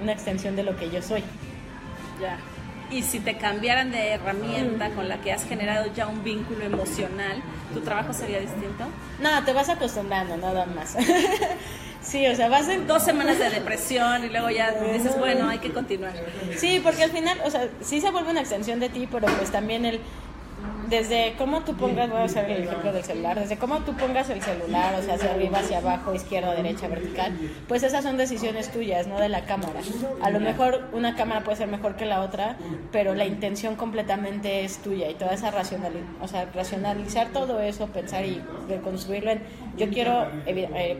una extensión de lo que yo soy. Ya. Y si te cambiaran de herramienta con la que has generado ya un vínculo emocional, ¿tu trabajo sería distinto? No, te vas acostumbrando, nada más. Sí, o sea, vas en 2 semanas de depresión y luego ya dices, bueno, hay que continuar. Sí, porque al final, o sea, sí se vuelve una extensión de ti, pero pues también desde cómo tú pongas, voy a usar el ejemplo del celular, desde cómo tú pongas el celular, o sea, hacia arriba, hacia abajo, izquierda, derecha, vertical, pues esas son decisiones tuyas, no de la cámara. A lo mejor una cámara puede ser mejor que la otra, pero la intención completamente es tuya y toda esa racionalizar todo eso, pensar y reconstruirlo en, yo quiero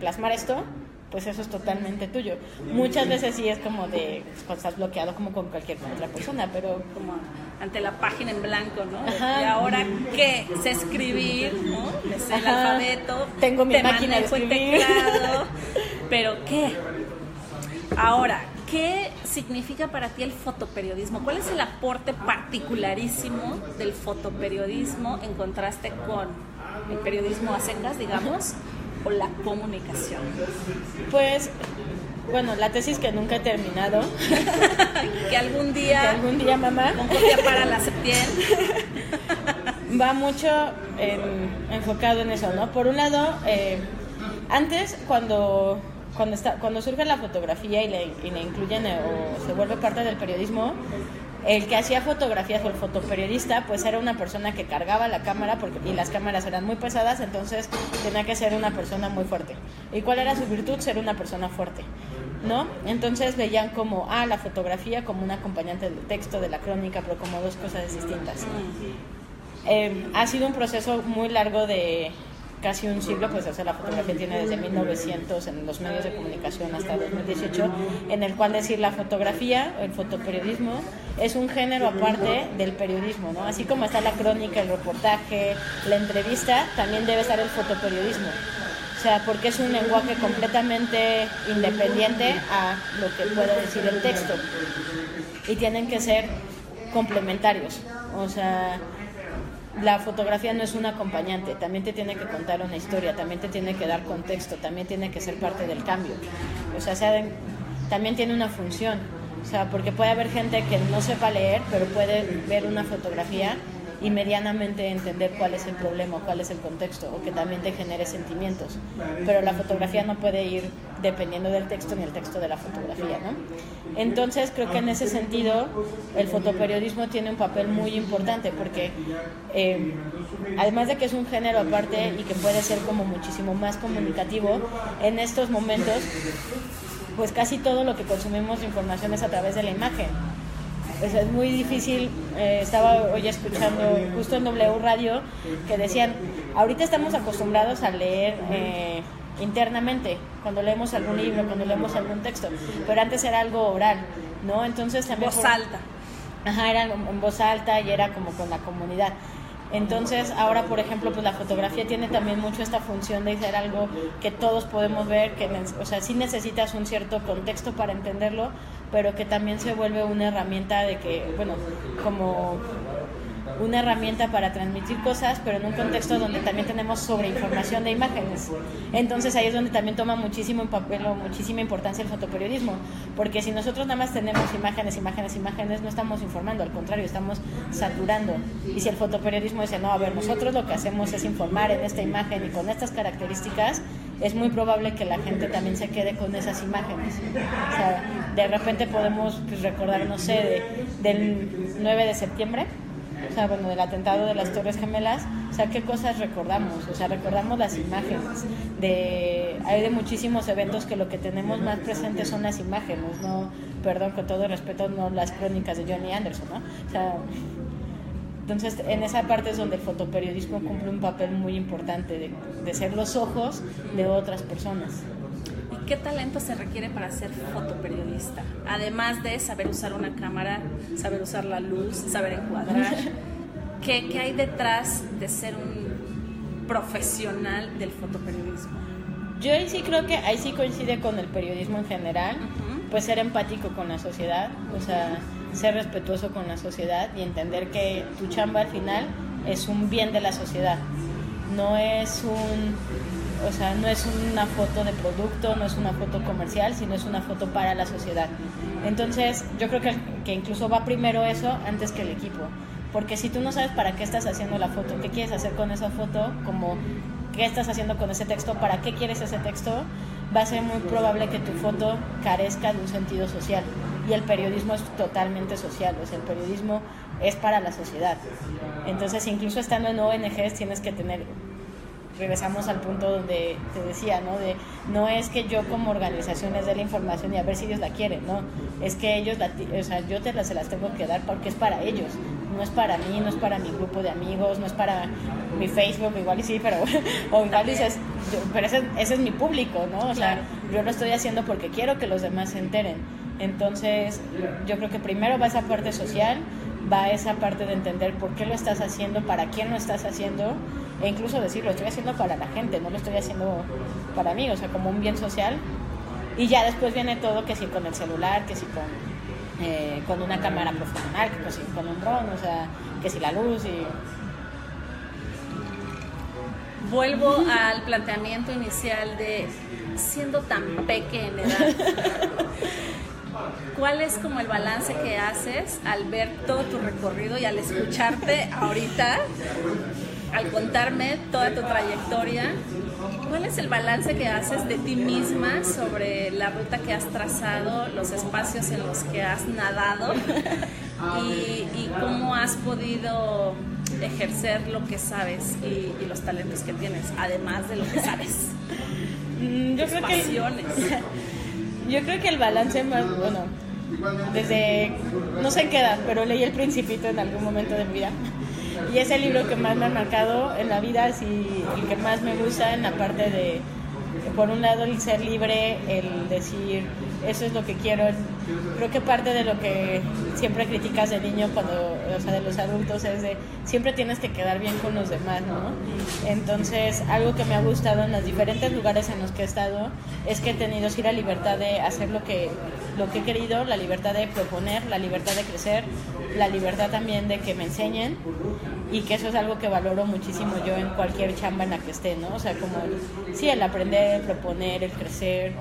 plasmar esto, pues eso es totalmente tuyo. Muchas veces sí es como de, pues, estás bloqueado como con cualquier otra persona, pero como ante la página en blanco, ¿no? Ajá. Y ahora que sé escribir, ¿no? Me sé el alfabeto, tengo mi máquina de manejo el escribir. teclado, pero ¿qué? Ahora, ¿qué significa para ti el fotoperiodismo? ¿Cuál es el aporte particularísimo del fotoperiodismo en contraste con el periodismo a secas, digamos, o la comunicación? Pues, bueno, la tesis que nunca he terminado. Que algún día, mamá. Con copia para la Septién. Va mucho enfocado en eso, ¿no? Por un lado, antes cuando surge la fotografía y le incluyen o se vuelve parte del periodismo, el que hacía fotografías o el fotoperiodista pues era una persona que cargaba la cámara y las cámaras eran muy pesadas, entonces tenía que ser una persona muy fuerte. ¿Y cuál era su virtud? Ser una persona fuerte, ¿no? Entonces veían como la fotografía como un acompañante del texto, de la crónica, pero como dos cosas distintas. Ha sido un proceso muy largo de casi un siglo, pues, o sea, la fotografía tiene desde 1900 en los medios de comunicación hasta 2018, en el cual decir la fotografía, el fotoperiodismo, es un género aparte del periodismo, ¿no? Así como está la crónica, el reportaje, la entrevista, también debe estar el fotoperiodismo. O sea, porque es un lenguaje completamente independiente a lo que puede decir el texto. Y tienen que ser complementarios. O sea, la fotografía no es un acompañante, también te tiene que contar una historia, también te tiene que dar contexto, también tiene que ser parte del cambio. O sea, también tiene una función. O sea, porque puede haber gente que no sepa leer, pero puede ver una fotografía y medianamente entender cuál es el problema, cuál es el contexto, o que también te genere sentimientos. Pero la fotografía no puede ir dependiendo del texto ni el texto de la fotografía, ¿no? Entonces creo que en ese sentido el fotoperiodismo tiene un papel muy importante porque además de que es un género aparte y que puede ser como muchísimo más comunicativo, en estos momentos pues casi todo lo que consumimos de información es a través de la imagen. Pues es muy difícil, estaba hoy escuchando justo en W Radio que decían, ahorita estamos acostumbrados a leer internamente, cuando leemos algún libro, cuando leemos algún texto, pero antes era algo oral, ¿no? Entonces también... Voz alta. Ajá, era en voz alta y era como con la comunidad. Entonces ahora, por ejemplo, pues la fotografía tiene también mucho esta función de ser algo que todos podemos ver, que, o sea, sí necesitas un cierto contexto para entenderlo, pero que también se vuelve una herramienta de que, bueno, como una herramienta para transmitir cosas, pero en un contexto donde también tenemos sobreinformación de imágenes. Entonces ahí es donde también toma muchísimo papel o muchísima importancia el fotoperiodismo, porque si nosotros nada más tenemos imágenes, no estamos informando, al contrario, estamos saturando. Y si el fotoperiodismo dice, no, a ver, nosotros lo que hacemos es informar en esta imagen y con estas características, es muy probable que la gente también se quede con esas imágenes. O sea, de repente podemos pues, recordar, no sé, del 9 de septiembre, o sea, bueno, del atentado de las Torres Gemelas, o sea, ¿qué cosas recordamos? O sea, recordamos las imágenes. Hay de muchísimos eventos que lo que tenemos más presente son las imágenes, no, perdón, con todo respeto, no las crónicas de Johnny Anderson, ¿no? O sea, entonces, en esa parte es donde el fotoperiodismo cumple un papel muy importante de ser los ojos de otras personas. ¿Y qué talento se requiere para ser fotoperiodista? Además de saber usar una cámara, saber usar la luz, saber encuadrar. ¿Qué hay detrás de ser un profesional del fotoperiodismo? Yo ahí sí creo que ahí sí coincide con el periodismo en general, pues ser empático con la sociedad, o sea, ser respetuoso con la sociedad y entender que tu chamba al final es un bien de la sociedad. No es no es una foto de producto, no es una foto comercial, sino es una foto para la sociedad. Entonces, yo creo que incluso va primero eso antes que el equipo. Porque si tú no sabes para qué estás haciendo la foto, qué quieres hacer con esa foto, como qué estás haciendo con ese texto, para qué quieres ese texto, va a ser muy probable que tu foto carezca de un sentido social. Y el periodismo es totalmente social, o sea, el periodismo es para la sociedad. Entonces, incluso estando en ONGs tienes que tener... Regresamos al punto donde te decía, ¿no? No es que yo como organización les dé la información y a ver si ellos la quieren, no. Es que ellos, yo se las tengo que dar porque es para ellos. No es para mí, no es para mi grupo de amigos, no es para mi Facebook, igual y sí, pero o igual dices, pero ese es mi público, ¿no? O sea, yo lo estoy haciendo porque quiero que los demás se enteren. Entonces, yo creo que primero va esa parte social, va esa parte de entender por qué lo estás haciendo, para quién lo estás haciendo, e incluso decir, lo estoy haciendo para la gente, no lo estoy haciendo para mí, o sea, como un bien social. Y ya después viene todo, que si con el celular, que si con una cámara profesional, que si con un dron, o sea, que si la luz y... Vuelvo al planteamiento inicial de siendo tan pequeña en edad. ¿Cuál es como el balance que haces al ver todo tu recorrido y al escucharte ahorita, al contarme toda tu trayectoria? ¿Cuál es el balance que haces de ti misma sobre la ruta que has trazado, los espacios en los que has nadado y cómo has podido ejercer lo que sabes y los talentos que tienes, además de lo que sabes? Yo creo que el balance más, bueno, desde, no sé en qué edad, pero leí El Principito en algún momento de mi vida. Y es el libro que más me ha marcado en la vida, sí, el que más me gusta en la parte de, por un lado, el ser libre, el decir, eso es lo que quiero. Creo que parte de lo que siempre criticas de niño, o sea, de los adultos, es de siempre tienes que quedar bien con los demás, ¿no? Entonces, algo que me ha gustado en los diferentes lugares en los que he estado es que he tenido sí la libertad de hacer lo que he querido, la libertad de proponer, la libertad de crecer, la libertad también de que me enseñen, y que eso es algo que valoro muchísimo yo en cualquier chamba en la que esté, ¿no? O sea, como el aprender, el proponer, el crecer,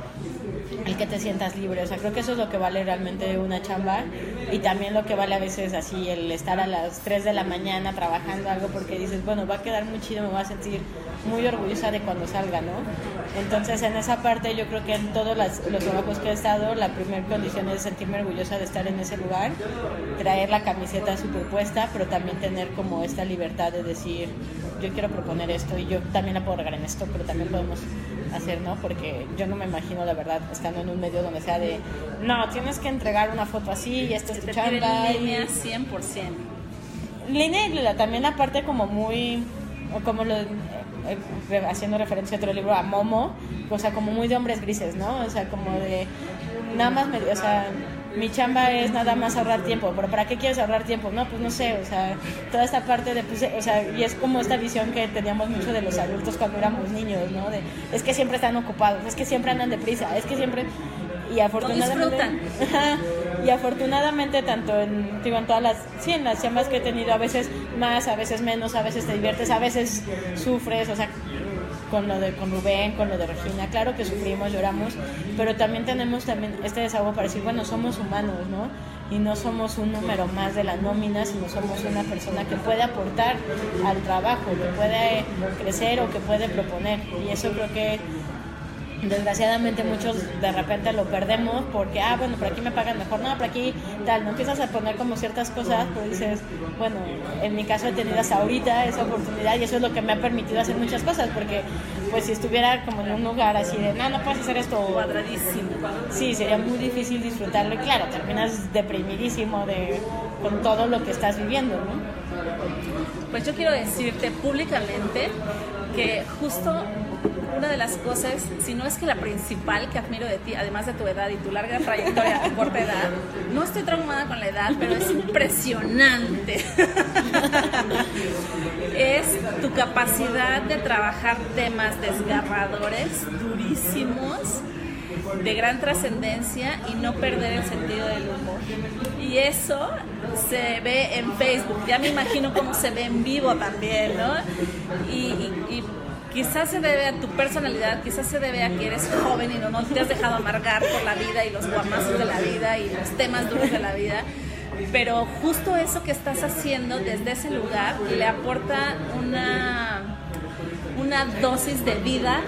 el que te sientas libre, o sea, creo que eso es lo que vale realmente una chamba, y también lo que vale a veces así el estar a las 3 de la mañana trabajando algo porque dices, bueno, va a quedar muy chido, me voy a sentir muy orgullosa de cuando salga, ¿no? Entonces, en esa parte yo creo que en todos los trabajos que he estado, la primera condición es sentirme orgullosa de estar en ese lugar, traer la camiseta superpuesta, pero también tener como esta libertad de decir, yo quiero proponer esto y yo también la puedo regar en esto, pero también podemos hacer, ¿no? Porque yo no me imagino, la verdad, estando en un medio donde sea de, no, tienes que entregar una foto así y esta es tu chamba. Línea 100%. Línea y también la parte como muy, como lo, haciendo referencia a otro libro, a Momo, o sea, como muy de hombres grises, ¿no? O sea, como de, nada más, o sea, mi chamba es nada más ahorrar tiempo, pero ¿para qué quieres ahorrar tiempo? No, pues no sé, o sea, toda esta parte de, pues, o sea, y es como esta visión que teníamos mucho de los adultos cuando éramos niños, ¿no? De, es que siempre están ocupados, es que siempre andan deprisa, es que siempre, y afortunadamente, y afortunadamente tanto en todas las, sí, en las chambas que he tenido, a veces más, a veces menos, a veces te diviertes, a veces sufres, o sea, con Rubén, con lo de Regina, claro que sufrimos, lloramos, pero también tenemos este desahogo para decir, bueno, somos humanos, ¿no? Y no somos un número más de la nómina, sino somos una persona que puede aportar al trabajo, que puede crecer o que puede proponer, y eso creo que desgraciadamente muchos de repente lo perdemos porque, bueno, por aquí me pagan mejor, no, por aquí tal, no empiezas a poner como ciertas cosas, pero dices, bueno, en mi caso he tenido hasta ahorita esa oportunidad y eso es lo que me ha permitido hacer muchas cosas, porque pues si estuviera como en un lugar así de, no puedes hacer esto, cuadradísimo, sí, sería muy difícil disfrutarlo y claro, terminas deprimidísimo con todo lo que estás viviendo, ¿no? Pues yo quiero decirte públicamente que justo una de las cosas, si no es que la principal que admiro de ti, además de tu edad y tu larga trayectoria a corta edad, no estoy traumada con la edad, pero es impresionante, es tu capacidad de trabajar temas desgarradores, durísimos, de gran trascendencia y no perder el sentido del humor. Y eso se ve en Facebook, ya me imagino cómo se ve en vivo también, ¿no? Y quizás se debe a tu personalidad, quizás se debe a que eres joven y no te has dejado amargar por la vida y los guamazos de la vida y los temas duros de la vida, pero justo eso que estás haciendo desde ese lugar le aporta una dosis de vida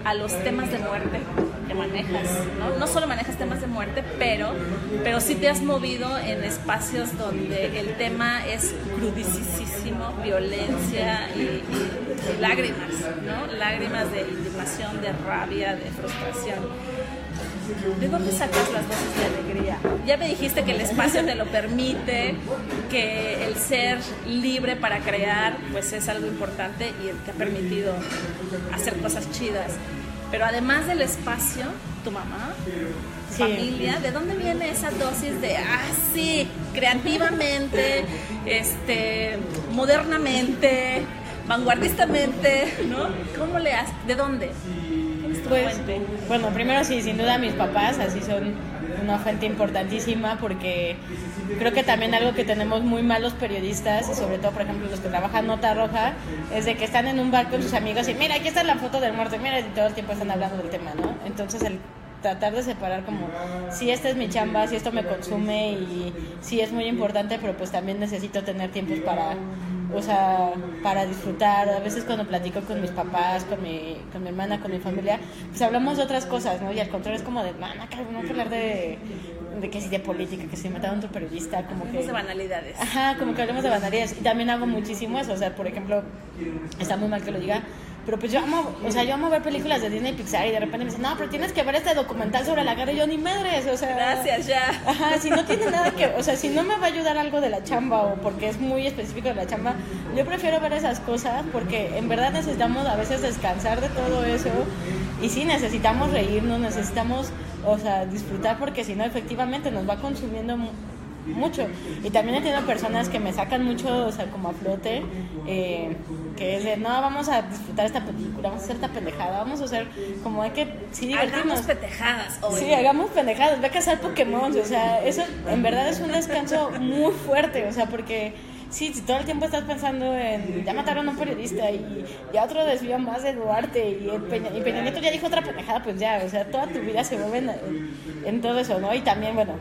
a los temas de muerte que manejas, ¿no? No solo manejas temas de muerte, pero sí te has movido en espacios donde el tema es crudicísimo, violencia y lágrimas, ¿no? Lágrimas de indignación, de rabia, de frustración. ¿De dónde sacas las dosis de alegría? Ya me dijiste que el espacio te lo permite, que el ser libre para crear pues es algo importante y te ha permitido hacer cosas chidas. Pero además del espacio, tu mamá, tu familia, ¿de dónde viene esa dosis de, sí, creativamente, modernamente, vanguardistamente, ¿no? ¿Cómo le haces? ¿De dónde? Pues, bueno, primero sí, sin duda mis papás, así son una fuente importantísima porque creo que también algo que tenemos muy mal los periodistas y sobre todo, por ejemplo, los que trabajan Nota Roja, es de que están en un bar con sus amigos y mira, aquí está la foto del muerto, mira, y todo el tiempo están hablando del tema, ¿no? Entonces el tratar de separar como, sí, esta es mi chamba, sí, esto me consume y sí es muy importante, pero pues también necesito tener tiempos para disfrutar. A veces cuando platico con mis papás, con mi hermana, con mi familia, pues hablamos de otras cosas, ¿no? Y al contrario es como de, no hay que hablar de que si de política, que si me mataron otro periodista, como que... de banalidades. Ajá, como que hablemos de banalidades. Y también hago muchísimo eso, o sea, por ejemplo, está muy mal que lo diga, pero pues yo amo ver películas de Disney y Pixar y de repente me dicen, no, pero tienes que ver este documental sobre la guerra y yo ni madres, o sea... Gracias, ya. Ajá, si no tiene nada que... O sea, si no me va a ayudar algo de la chamba o porque es muy específico de la chamba, yo prefiero ver esas cosas porque en verdad necesitamos a veces descansar de todo eso y sí, necesitamos reírnos, necesitamos, o sea, disfrutar porque si no, efectivamente nos va consumiendo mucho. Y también he tenido personas que me sacan mucho, o sea, como a flote, que es de, no, vamos a disfrutar esta película, vamos a hacer esta pendejada, vamos a hacer como hay que, sí, divertirnos. Hagamos pendejadas hoy. Sí, hagamos pendejadas, ve a cazar Pokémon, o sea, eso en verdad es un descanso muy fuerte, o sea, porque sí, si todo el tiempo estás pensando en ya mataron a un periodista y ya otro desvío más de Duarte y Peña Nieto ya dijo otra pendejada, pues ya, o sea, toda tu vida se mueve en todo eso, ¿no? Y también, bueno,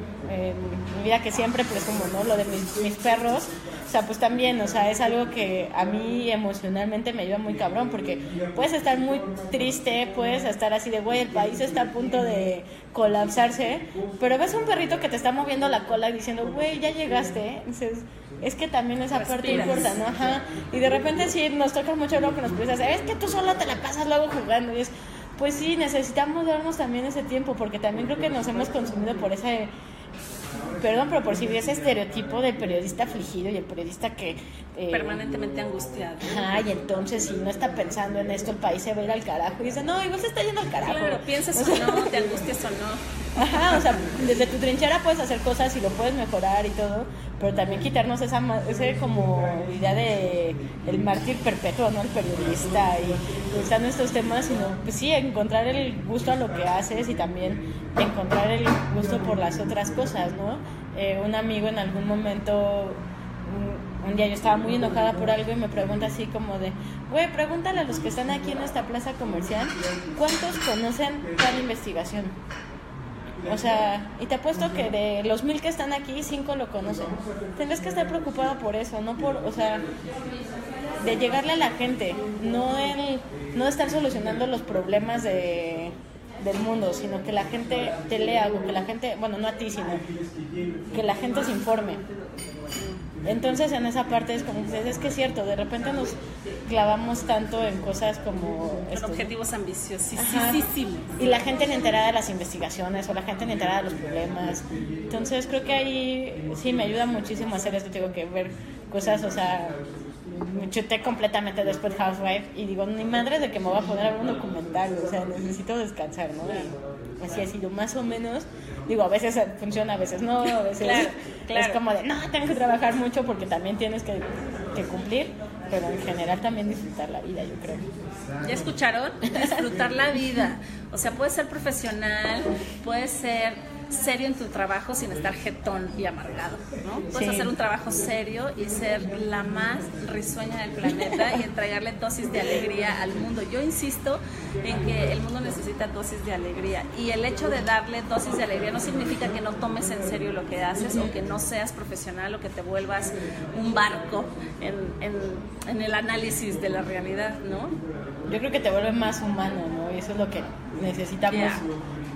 mi vida que siempre presumo, ¿no? Lo de mis perros, o sea, pues también, o sea, es algo que a mí emocionalmente me ayuda muy cabrón, porque puedes estar muy triste, puedes estar así de, güey, el país está a punto de colapsarse, pero ves un perrito que te está moviendo la cola y diciendo, güey, ya llegaste, entonces es que también esa parte importa, ¿no? Ajá. Y de repente sí nos toca mucho lo que nos puedes hacer, es que tú solo te la pasas luego jugando, y es, pues sí, necesitamos darnos también ese tiempo, porque también creo que nos hemos consumido por ese, perdón, pero por si ese estereotipo del periodista afligido y el periodista que permanentemente angustiado. Ajá, y entonces si no está pensando en esto, el país se va a ir al carajo. Y dice, no, igual se está yendo al carajo. Claro, piensas o no, te angustias o no. Ajá, o sea, desde tu trinchera puedes hacer cosas y lo puedes mejorar y todo, pero también quitarnos esa como idea de el mártir perpetuo, ¿no? El periodista y pensando en estos temas, sino, pues sí, encontrar el gusto a lo que haces y también encontrar el gusto por las otras cosas, ¿no? Un amigo en algún momento, un día yo estaba muy enojada por algo y me pregunta así como de, güey, pregúntale a los que están aquí en esta plaza comercial, ¿cuántos conocen tal investigación? O sea, y te apuesto que de los 1000 que están aquí, 5 lo conocen. Tendrás que estar preocupado por eso, no por, o sea, de llegarle a la gente, no estar solucionando los problemas del mundo, sino que la gente te lea, o que la gente, bueno, no a ti, sino que la gente se informe. Entonces en esa parte es como que es que es cierto, de repente nos clavamos tanto en cosas como objetivos ambiciosísimos. Y la gente ni enterada de las investigaciones o la gente ni enterada de los problemas. Entonces creo que ahí sí me ayuda muchísimo a hacer esto, tengo que ver cosas, o sea, me chuté completamente después Housewife y digo, ni madre de que me voy a poner a ver un documental, o sea, necesito descansar, ¿no? Y así ha sido más o menos. Digo, a veces funciona, a veces no, a veces claro. Es como de, no, tengo que trabajar mucho porque también tienes que cumplir, pero en general también disfrutar la vida, yo creo. ¿Ya escucharon? Disfrutar la vida. O sea, puedes ser profesional, puedes ser serio en tu trabajo sin estar jetón y amargado, ¿no? Puedes hacer un trabajo serio y ser la más risueña del planeta y entregarle dosis de alegría al mundo. Yo insisto en que el mundo necesita dosis de alegría y el hecho de darle dosis de alegría no significa que no tomes en serio lo que haces o que no seas profesional o que te vuelvas un barco en el análisis de la realidad, ¿no? Yo creo que te vuelve más humano, ¿no? Y eso es lo que necesitamos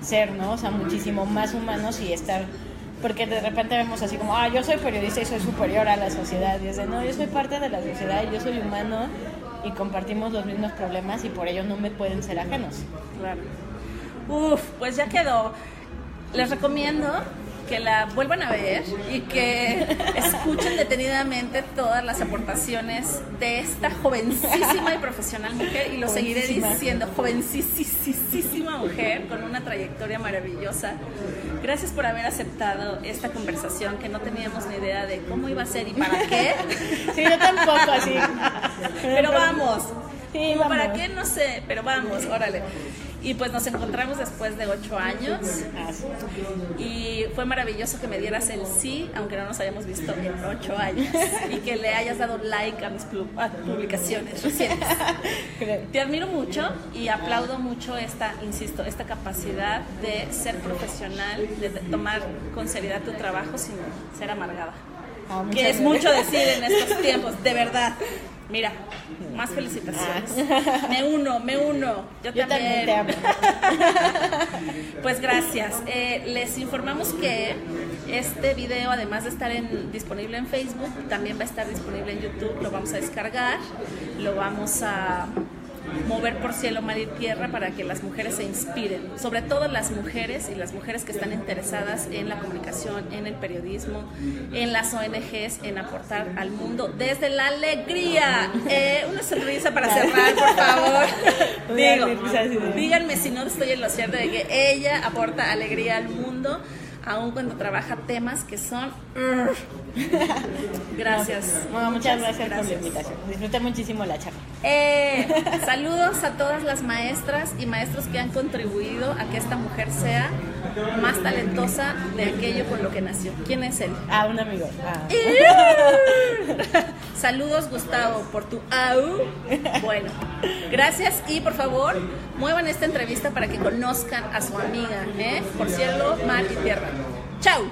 ser, ¿no? O sea, muchísimo más humanos y estar, porque de repente vemos así como, yo soy periodista y soy superior a la sociedad, y es de, no, yo soy parte de la sociedad y yo soy humano y compartimos los mismos problemas y por ello no me pueden ser ajenos. Claro. Pues ya quedó. Les recomiendo que la vuelvan a ver y que escuchen detenidamente todas las aportaciones de esta jovencísima y profesional mujer, y lo seguiré diciendo, jovencísima mujer con una trayectoria maravillosa. Gracias por haber aceptado esta conversación que no teníamos ni idea de cómo iba a ser y para qué. Sí, yo tampoco, así. Pero vamos. Sí, vamos. ¿Para qué? No sé, pero vamos, órale. Y pues nos encontramos después de 8 años y fue maravilloso que me dieras el sí, aunque no nos hayamos visto en 8 años, y que le hayas dado like a mis publicaciones recientes. Te admiro mucho y aplaudo mucho esta capacidad de ser profesional, de tomar con seriedad tu trabajo sin ser amargada. Que es mucho decir en estos tiempos, de verdad. Mira, más felicitaciones. Me uno. Yo también te amo. Pues gracias. Les informamos que este video, además de estar disponible en Facebook, también va a estar disponible en YouTube. Lo vamos a descargar, lo vamos a mover por cielo, mar y tierra para que las mujeres se inspiren, sobre todo las mujeres y las mujeres que están interesadas en la comunicación, en el periodismo, en las ONGs, en aportar al mundo desde la alegría. Una sonrisa para cerrar, por favor. Díganme si no estoy en lo cierto de que ella aporta alegría al mundo. aun cuando trabaja temas que son... Gracias. Bueno, muchas gracias por la invitación. Disfruté muchísimo la charla. Saludos a todas las maestras y maestros que han contribuido a que esta mujer sea más talentosa de aquello con lo que nació. ¿Quién es él? Un amigo. Saludos, Gustavo, por tu au. Bueno, gracias y por favor muevan esta entrevista para que conozcan a su amiga, por cielo, mar y tierra. ¡Chao!